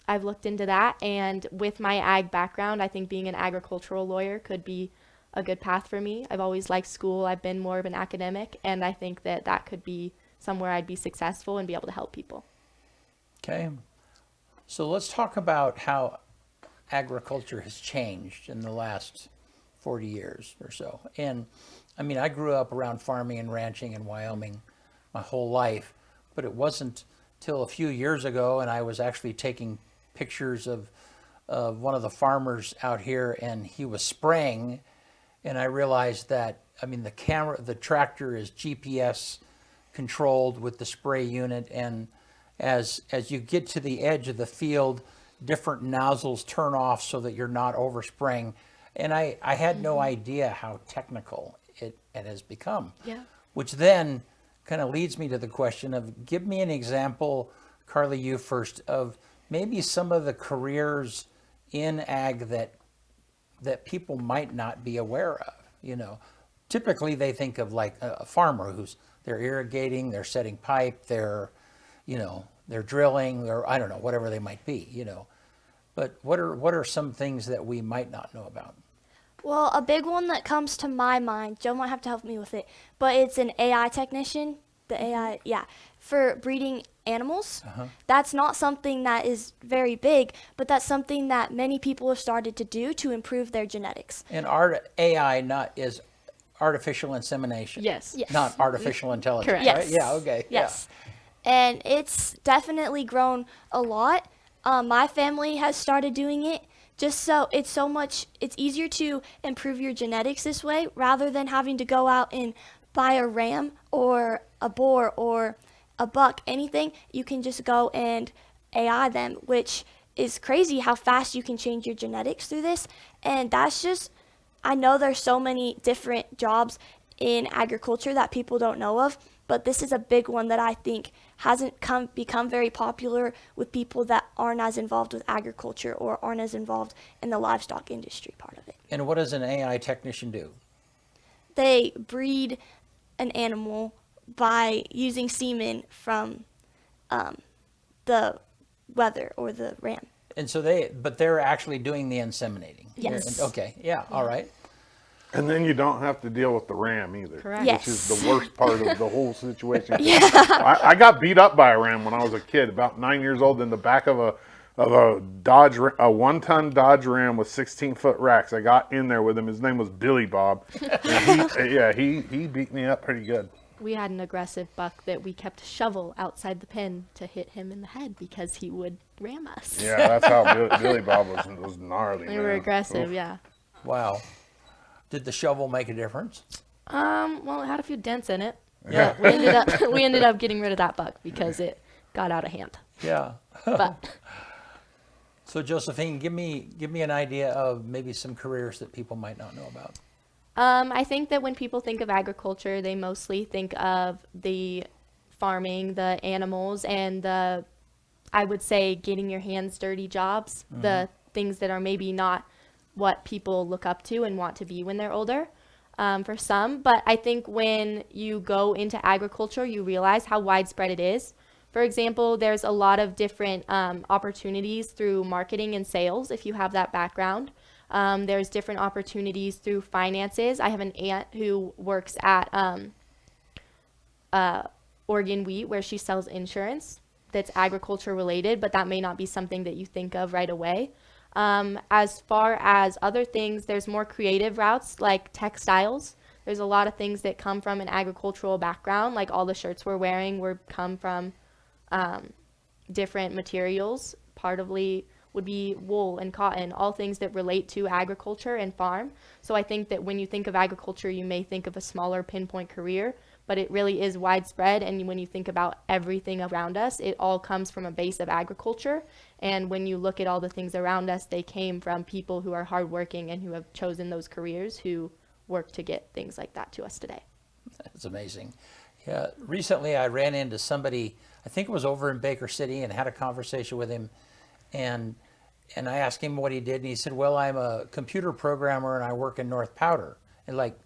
I've looked into that. And with my ag background, I think being an agricultural lawyer could be a good path for me. I've always liked school. I've been more of an academic. And I think that that could be somewhere I'd be successful and be able to help people. Okay. So let's talk about how agriculture has changed in the last 40 years or so. And I mean, I grew up around farming and ranching in Wyoming my whole life, but it wasn't till a few years ago, and I was actually taking pictures of one of the farmers out here, and he was spraying, and I realized that, I mean, the tractor is GPS controlled with the spray unit, and as you get to the edge of the field, different nozzles turn off so that you're not overspraying, and I had no idea how technical it has become. Yeah. Which then kind of leads me to the question of, give me an example, Karlee, you first, of maybe some of the careers in ag that people might not be aware of. You know, typically they think of like a farmer they're irrigating, they're setting pipe, they're drilling, or I don't know, whatever they might be, But what are some things that we might not know about? Well, a big one that comes to my mind, Joe might have to help me with it, but it's an AI technician. The AI, yeah, for breeding animals. That's not something that is very big, but that's something that many people have started to do to improve their genetics. And AI is artificial insemination. Yes. Yes. Not artificial intelligence. Correct. Right? Yes. Yeah, okay. Yes. Yeah. And it's definitely grown a lot. My family has started doing it just so it's easier to improve your genetics this way rather than having to go out and buy a ram or a boar or a buck, anything. You can just go and AI them, which is crazy how fast you can change your genetics through this. And that's just, I know there's so many different jobs in agriculture that people don't know of, but this is a big one that I think hasn't become very popular with people that aren't as involved with agriculture or aren't as involved in the livestock industry part of it. And what does an AI technician do? They breed an animal by using semen from the wether or the ram. And so they're actually doing the inseminating. Yes. Okay. Yeah. All right. And then you don't have to deal with the ram either. Correct. Yes. Which is the worst part of the whole situation. I got beat up by a ram when I was a kid, about 9 years old, in the back of a Dodge, a 1-ton Dodge Ram with 16-foot racks. I got in there with him. His name was Billy Bob. And he beat me up pretty good. We had an aggressive buck that we kept a shovel outside the pen to hit him in the head because he would ram us. Yeah, that's how Billy Bob was gnarly. They were aggressive, yeah. Wow. Did the shovel make a difference? Well, it had a few dents in it. Yeah. We ended up getting rid of that buck because it got out of hand. Yeah. But So Josephine, give me an idea of maybe some careers that people might not know about. I think that when people think of agriculture, they mostly think of the farming, the animals, and I would say getting your hands dirty jobs, the things that are maybe not what people look up to and want to be when they're older, for some. But I think when you go into agriculture, you realize how widespread it is. For example, there's a lot of different opportunities through marketing and sales if you have that background. There's different opportunities through finances. I have an aunt who works at Oregon Wheat, where she sells insurance that's agriculture related, but that may not be something that you think of right away. As far as other things, there's more creative routes like textiles. There's a lot of things that come from an agricultural background, like all the shirts we're wearing come from different materials. Partly would be wool and cotton, all things that relate to agriculture and farm. So I think that when you think of agriculture, you may think of a smaller pinpoint career, but it really is widespread. And when you think about everything around us, it all comes from a base of agriculture. And when you look at all the things around us, they came from people who are hardworking and who have chosen those careers, who work to get things like that to us today. That's amazing. Yeah. Recently, I ran into somebody, I think it was over in Baker City, and had a conversation with him. And I asked him what he did, and he said, well, I'm a computer programmer and I work in North Powder. And like,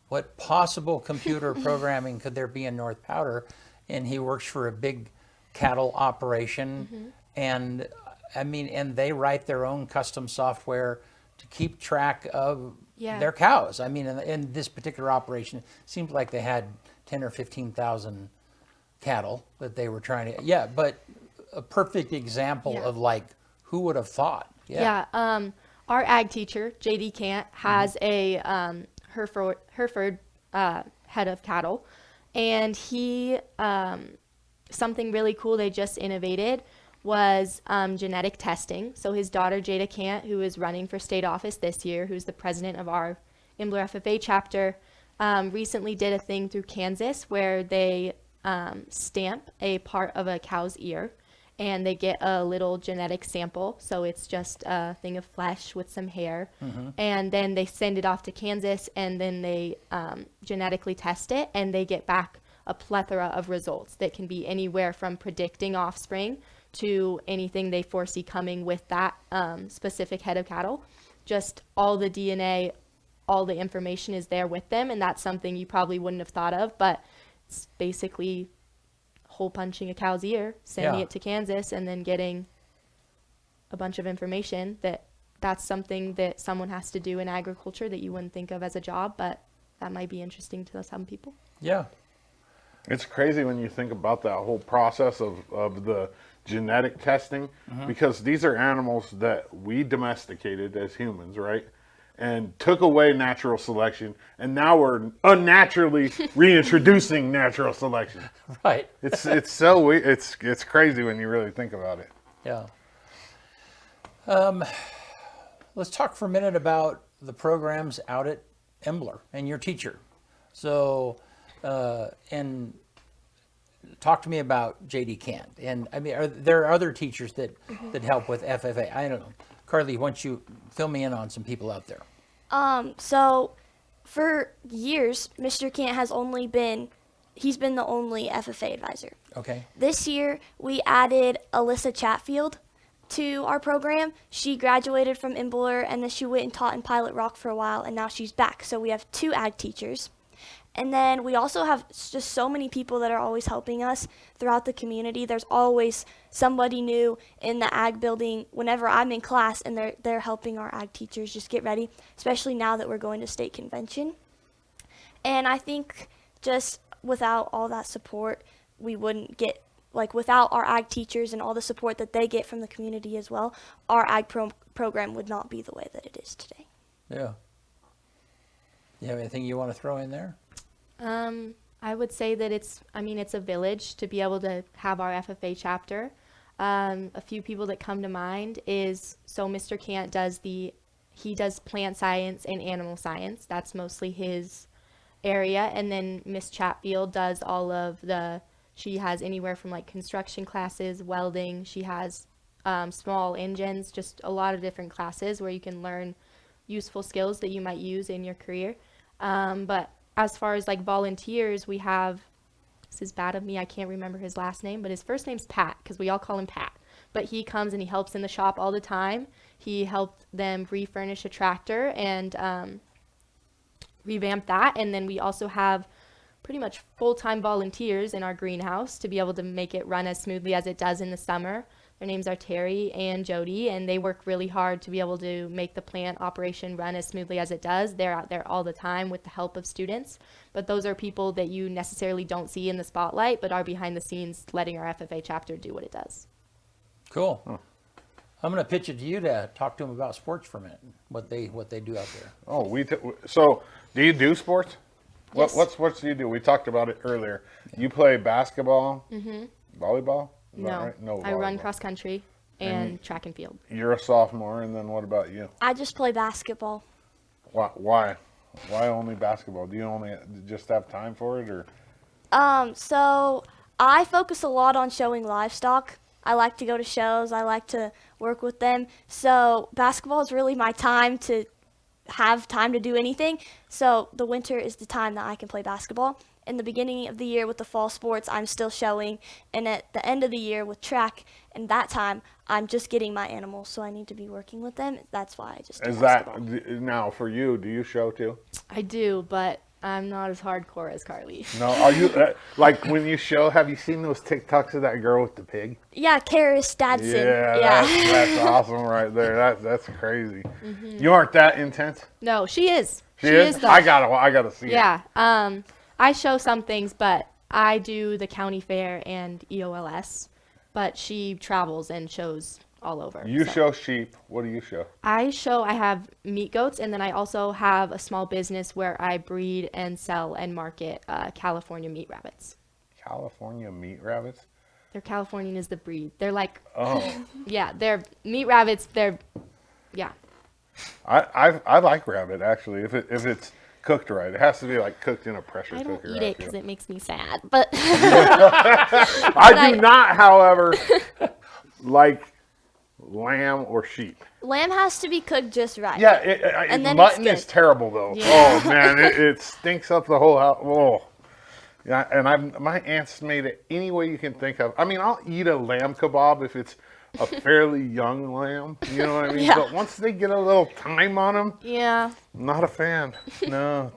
what possible computer programming could there be in North Powder? And he works for a big cattle operation. And I mean, and they write their own custom software to keep track of their cows. I mean, in this particular operation, it seemed like they had 10 or 15,000 cattle that they were trying to, but a perfect example of like, who would have thought? Our ag teacher, J.D. Cant, has a Hereford head of cattle, and he something really cool they just innovated was genetic testing. So his daughter, Jada Cant, who is running for state office this year, who's the president of our Imbler FFA chapter, recently did a thing through Kansas where they stamp a part of a cow's ear, and they get a little genetic sample. So it's just a thing of flesh with some hair. And then they send it off to Kansas, and then they genetically test it, and they get back a plethora of results that can be anywhere from predicting offspring to anything they foresee coming with that specific head of cattle. Just all the DNA, all the information is there with them, and that's something you probably wouldn't have thought of, but it's basically hole punching a cow's ear, sending it to Kansas, and then getting a bunch of information. That's something that someone has to do in agriculture that you wouldn't think of as a job, but that might be interesting to some people. Yeah. It's crazy when you think about that whole process of the genetic testing, because these are animals that we domesticated as humans, right? And took away natural selection, and now we're unnaturally reintroducing natural selection. Right. It's so weird. It's crazy when you really think about it. Yeah. let's talk for a minute about the programs out at Embler and your teacher. So, and talk to me about J.D. Kent. And I mean, are there other teachers that help with FFA? I don't know. Karlee, why don't you fill me in on some people out there? So for years, Mr. Kent he's been the only FFA advisor. Okay. This year, we added Alyssa Chatfield to our program. She graduated from Embler, and then she went and taught in Pilot Rock for a while, and now she's back. So we have 2 ag teachers. And then we also have just so many people that are always helping us throughout the community. There's always somebody new in the ag building whenever I'm in class, and they're helping our ag teachers just get ready, especially now that we're going to state convention. And I think just without all that support, we wouldn't get, without our ag teachers and all the support that they get from the community as well, our ag program would not be the way that it is today. Yeah. You have anything you want to throw in there? I would say that it's a village to be able to have our FFA chapter. A few people that come to mind is, so Mr. Kant he does plant science and animal science. That's mostly his area. And then Miss Chatfield does she has anywhere from construction classes, welding. She has small engines, just a lot of different classes where you can learn useful skills that you might use in your career. But as far as volunteers, we have, this is bad of me, I can't remember his last name, but his first name's Pat, because we all call him Pat. But he comes and he helps in the shop all the time. He helped them refurnish a tractor and revamp that. And then we also have pretty much full-time volunteers in our greenhouse to be able to make it run as smoothly as it does in the summer. Their names are Terry and Jody, and they work really hard to be able to make the plant operation run as smoothly as it does. They're out there all the time with the help of students, but those are people that you necessarily don't see in the spotlight, but are behind the scenes letting our FFA chapter do what it does. Cool. Huh. I'm going to pitch it to you to talk to them about sports for a minute, what they do out there. Oh, so do you do sports? Yes. What sports do you do? We talked about it earlier. You play basketball, volleyball? No, Right? No, I run volleyball. cross country and track and field. You're a sophomore, and then what about you? I just play basketball. Why? Why only basketball? Do you only just have time for it, or? So I focus a lot on showing livestock. I like to go to shows. I like to work with them. So basketball is really my time to have time to do anything. So the winter is the time that I can play basketball. In the beginning of the year with the fall sports, I'm still showing. And at the end of the year with track, and that time, I'm just getting my animals. So I need to be working with them. That's why I just do basketball. Now for you, do you show too? I do, but I'm not as hardcore as Karlee. No, are you when you show? Have you seen those TikToks of that girl with the pig? Yeah, Karis Dadson. Yeah. That's awesome right there. That's crazy. You aren't that intense? No, she is. She is though. I gotta see it. Yeah. I show some things, but I do the county fair and EOLS, but she travels and shows all over. You show sheep. What do you show? I have meat goats, and then I also have a small business where I breed and sell and market California meat rabbits. California meat rabbits? They're Californian is the breed. They're like, oh. Yeah, they're meat rabbits. Yeah. I like rabbit actually. If it's cooked right, it has to be cooked in a pressure cooker. I don't eat it because it makes me sad, but I do not, however, like lamb or sheep. Lamb has to be cooked just right. Yeah, and then mutton is terrible though. Yeah. Oh man, it stinks up the whole house. Oh, yeah. And my aunt's made it any way you can think of. I mean, I'll eat a lamb kebab if it's a fairly young lamb. You know what I mean? Yeah. But once they get a little time on them, yeah. I'm not a fan. No,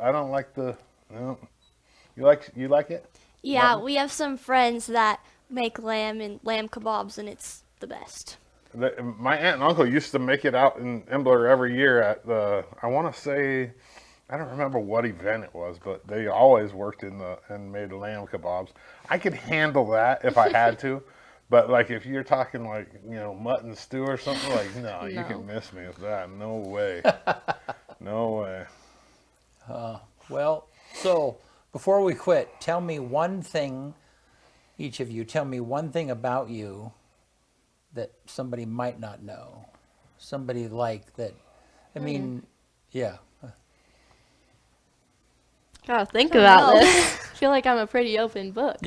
I don't like the. No. You like it? Yeah, Mutton? we have some friends that make lamb and lamb kebabs, and it's the best. My aunt and uncle used to make it out in Embler every year at the, I want to say, I don't remember what event it was, but they always worked and made lamb kebabs. I could handle that if I had to, but if you're talking mutton stew or something, no, you can miss me with that. No way. No way. Well, so before we quit, tell me one thing, each of you, tell me one thing about you that somebody might not know. somebody like that? I mean, yeah. Gotta think don't about know. this. I feel like I'm a pretty open book.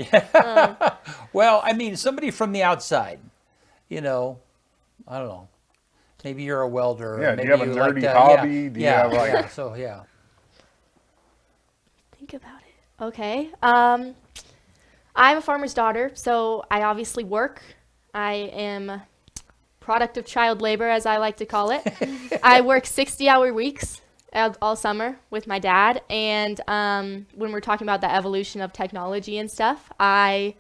Well, I mean, somebody from the outside, you know, I don't know. Maybe you're a welder. Yeah, Or do maybe you have a like nerdy to- hobby? Yeah, Do you yeah, have, like- yeah, so yeah. Think about it. Okay. I'm a farmer's daughter, so I obviously work. I am product of child labor, as I like to call it. I work 60-hour weeks all summer with my dad, and when we're talking about the evolution of technology and stuff, I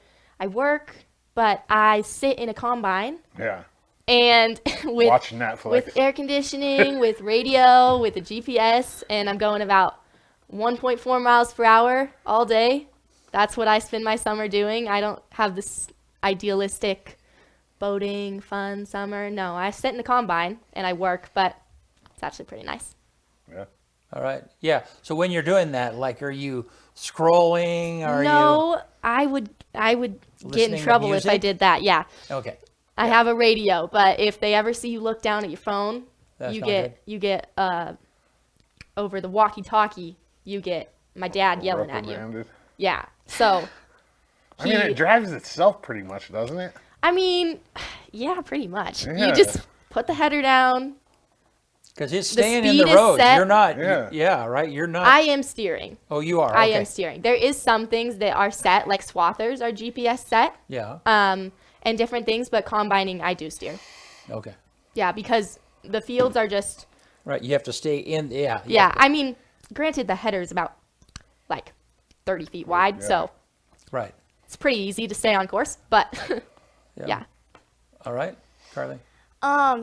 work, but I sit in a combine Yeah. and Watch Netflix. with air conditioning, with radio, with a GPS, and I'm going about 1.4 miles per hour all day. That's what I spend my summer doing. I don't have this idealistic boating, fun summer. No, I sit in the combine and I work, but it's actually pretty nice. Yeah. All right. Yeah. So when you're doing that, like, are you scrolling? Are No, I would get Listening in to trouble if I music? did that. Yeah. you? Okay. I have a radio, but if they ever see you look down at your phone, That's you not get good. you get over the walkie-talkie, you get my dad yelling at you. Reprimanded. Yeah. So I mean, it drives itself pretty much, doesn't it? yeah, pretty much. Yeah. You just put the header down. Because it's The staying in the speed is road. set. You're not. Yeah. Yeah. Right. You're not. I am steering. Oh, you are. I Okay. am steering. There is some things that are set, like swathers are GPS set, Yeah. and different things, but combining, I do steer. Okay. Yeah, because the fields are just, Right. You have to stay in. Yeah. you yeah, have to- I mean, granted, the header is about like 30 feet wide, Yeah. so Right. it's pretty easy to stay on course, but yeah. All right, Karlee.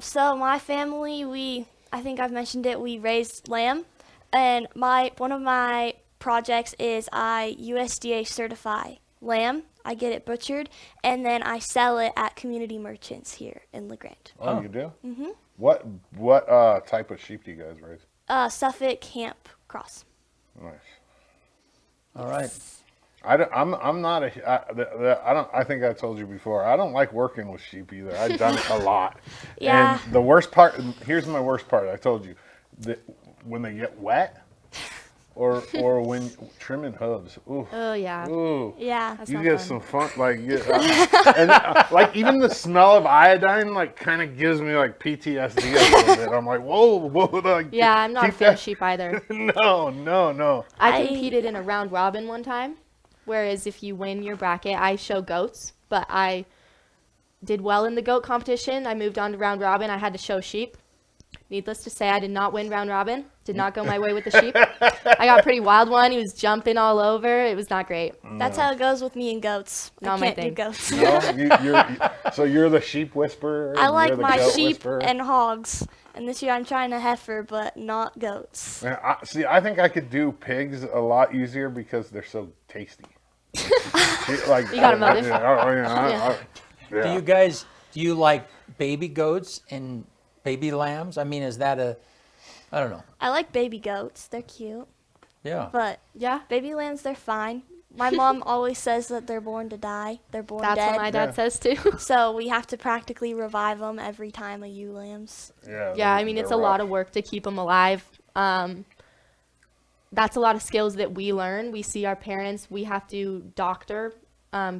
So my family, I think I've mentioned it, we raised lamb, and one of my projects is I USDA certify lamb. I get it butchered, and then I sell it at community merchants here in LaGrange. Oh, you do? Mm-hmm. What type of sheep do you guys raise? Suffolk Camp Cross. Nice. All right. I'm not I don't. I think I told you before. I don't like working with sheep either. I've done it a lot. Yeah. And the worst part. Here's my worst part. I told you that when they get wet, or when trimming hooves. Ooh. Oh, yeah. Ooh. Yeah. That's You not get fun. some fun, like, and like even the smell of iodine, like, kind of gives me like PTSD a little bit. I'm like, whoa, like, Yeah, I'm not a keep fan of that- sheep either. No. I competed in a round robin one time, whereas if you win your bracket, I show goats, but I did well in the goat competition. I moved on to round robin. I had to show sheep. Needless to say, I did not win round robin. Did not go my way with the sheep. I got a pretty wild one. He was jumping all over. It was not great. That's how it goes with me and goats. Not I my can't do thing. goats. No, so you're the sheep whisperer. I and like you're the my goat sheep whisperer? and hogs, and this year I'm trying a heifer, but not goats. And I think I could do pigs a lot easier because they're so tasty. Like, You got a motive. Yeah. Do you like baby goats and baby lambs? I mean, is that I don't know. I like baby goats. They're cute. Yeah. But Yeah, baby lambs, they're fine. My mom always says that they're born to die. They're born that's dead. what my dad Yeah. says too. So we have to practically revive them every time a ewe lambs. Yeah, I mean, it's a lot of work to keep them alive. That's a lot of skills that we learn. We see our parents, we have to doctor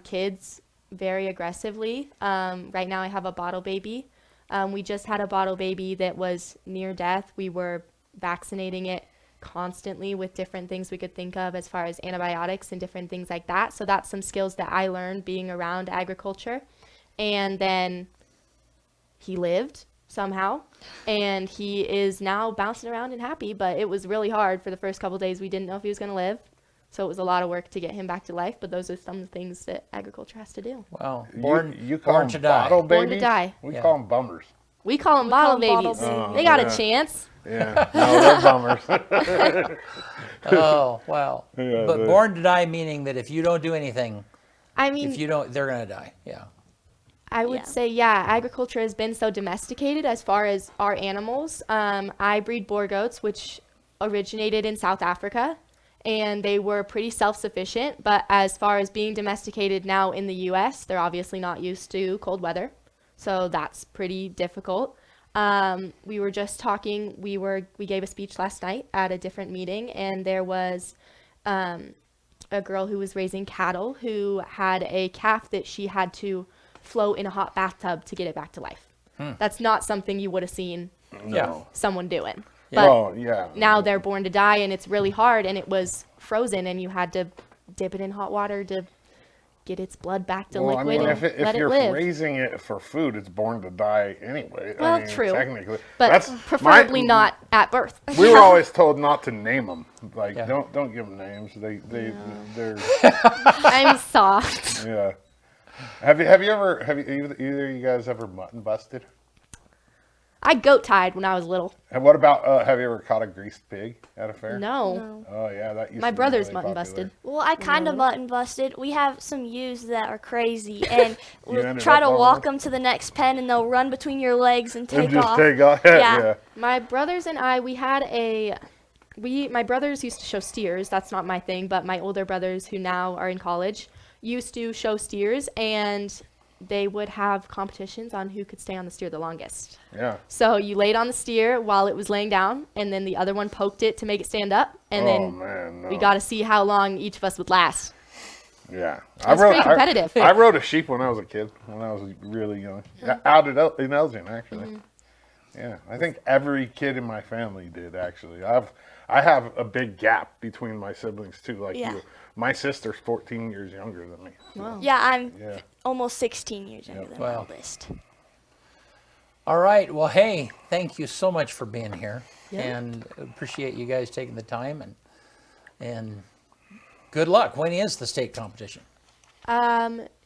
kids very aggressively. Right now I have a bottle baby. We just had a bottle baby that was near death. We were vaccinating it constantly with different things we could think of as far as antibiotics and different things like that. So that's some skills that I learned being around agriculture. And then he lived somehow, and he is now bouncing around and happy, but it was really hard for the first couple days. We didn't know if he was going to live, so it was a lot of work to get him back to life, but those are some things that agriculture has to do. Well, You call born them to die. bottle babies? Born to die. We Yeah. call them bummers. We call them We bottle call 'em bottle babies. babies. They got yeah. a chance. Yeah, no, they're bummers. Oh, wow. Yeah, But they- born to die meaning that if you don't do anything, I mean, if you don't, they're going to die. Yeah. I would Yeah. say, yeah, agriculture has been so domesticated as far as our animals. I breed boar goats, which originated in South Africa, and they were pretty self-sufficient. But as far as being domesticated now in the U.S., they're obviously not used to cold weather, so that's pretty difficult. We were just talking. We gave a speech last night at a different meeting, and there was a girl who was raising cattle who had a calf that she had to float in a hot bathtub to get it back to life. That's not something you would have seen someone doing. But now they're born to die, and it's really hard, and it was frozen, and you had to dip it in hot water to get its blood back to liquid. I mean, if let it you're live. raising it for food, it's born to die anyway. Well, I mean, true. Technically, But preferably not at birth. We were always told not to name them. Like, don't give them names. They're. I'm soft. Yeah. Have either of you guys ever mutton busted? I goat tied when I was little. And what about, have you ever caught a greased pig at a fair? No. Oh, yeah, that used My to be brother's really mutton popular. busted. Well, I kind of mutton busted. We have some ewes that are crazy, and we'll ended try up to on walk one? them to the next pen, and they'll run between your legs and take And just off. take off. Yeah. My brothers and I, my brothers used to show steers. That's not my thing, but my older brothers who now are in college used to show steers, and they would have competitions on who could stay on the steer the longest. Yeah. So you laid on the steer while it was laying down, and then the other one poked it to make it stand up, and we got to see how long each of us would last. Yeah. It's pretty competitive. I rode a sheep when I was a kid, when I was really young. Out in Elgin, actually. Yeah. I think every kid in my family did, actually. I have a big gap between my siblings, too, like you. My sister's 14 years younger than me. Wow. Yeah, I'm almost 16 years younger than my oldest. All right. Well, hey, thank you so much for being here, and appreciate you guys taking the time, and good luck. When is the state competition?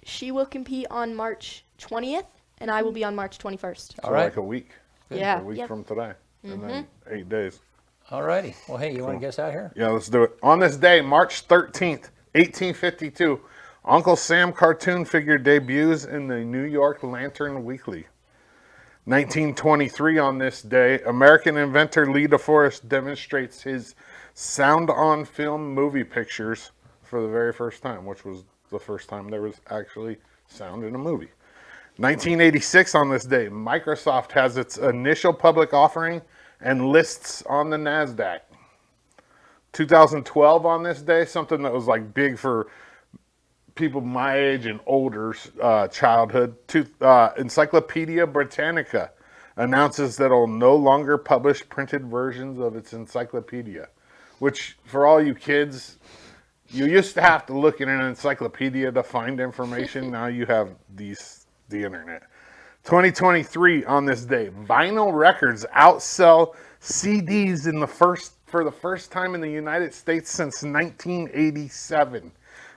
She will compete on March 20th, and I will be on March 21st. So like a week. Yeah. A week from today. And then 8 days. All righty. Well, hey, you want to guess out here? Yeah, let's do it. On this day, March 13th, 1852, Uncle Sam cartoon figure debuts in the New York Lantern Weekly. 1923 on this day, American inventor Lee DeForest demonstrates his sound-on-film movie pictures for the very first time, which was the first time there was actually sound in a movie. 1986 on this day, Microsoft has its initial public offering and lists on the NASDAQ. 2012 on this day, something that was like big for people my age and older's childhood. Encyclopedia Britannica announces that it'll no longer publish printed versions of its encyclopedia, which for all you kids, you used to have to look in an encyclopedia to find information. Now you have the internet. 2023 on this day, vinyl records outsell CDs for the first time in the United States since 1987.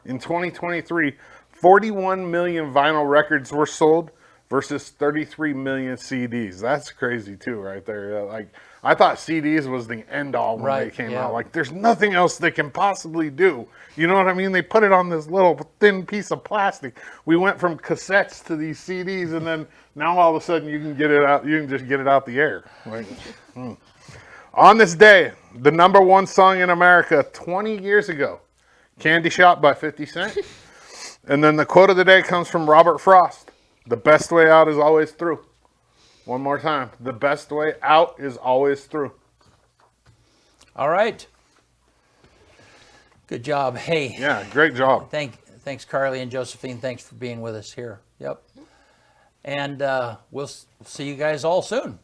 In 2023, 41 million vinyl records were sold versus 33 million CDs. That's crazy too, right there. Like, I thought CDs was the end all when they came out. Like, there's nothing else they can possibly do. You know what I mean? They put it on this little thin piece of plastic. We went from cassettes to these CDs, and then now all of a sudden you can get it out. You can just get it out the air. Like, On this day, the #1 song in America 20 years ago, "Candy Shop" by 50 Cent. And then the quote of the day comes from Robert Frost. The best way out is always through. One more time. The best way out is always through. All right. Good job. Hey. Yeah, great job. Thanks, Karlee and Josephine. Thanks for being with us here. Yep. And we'll see you guys all soon.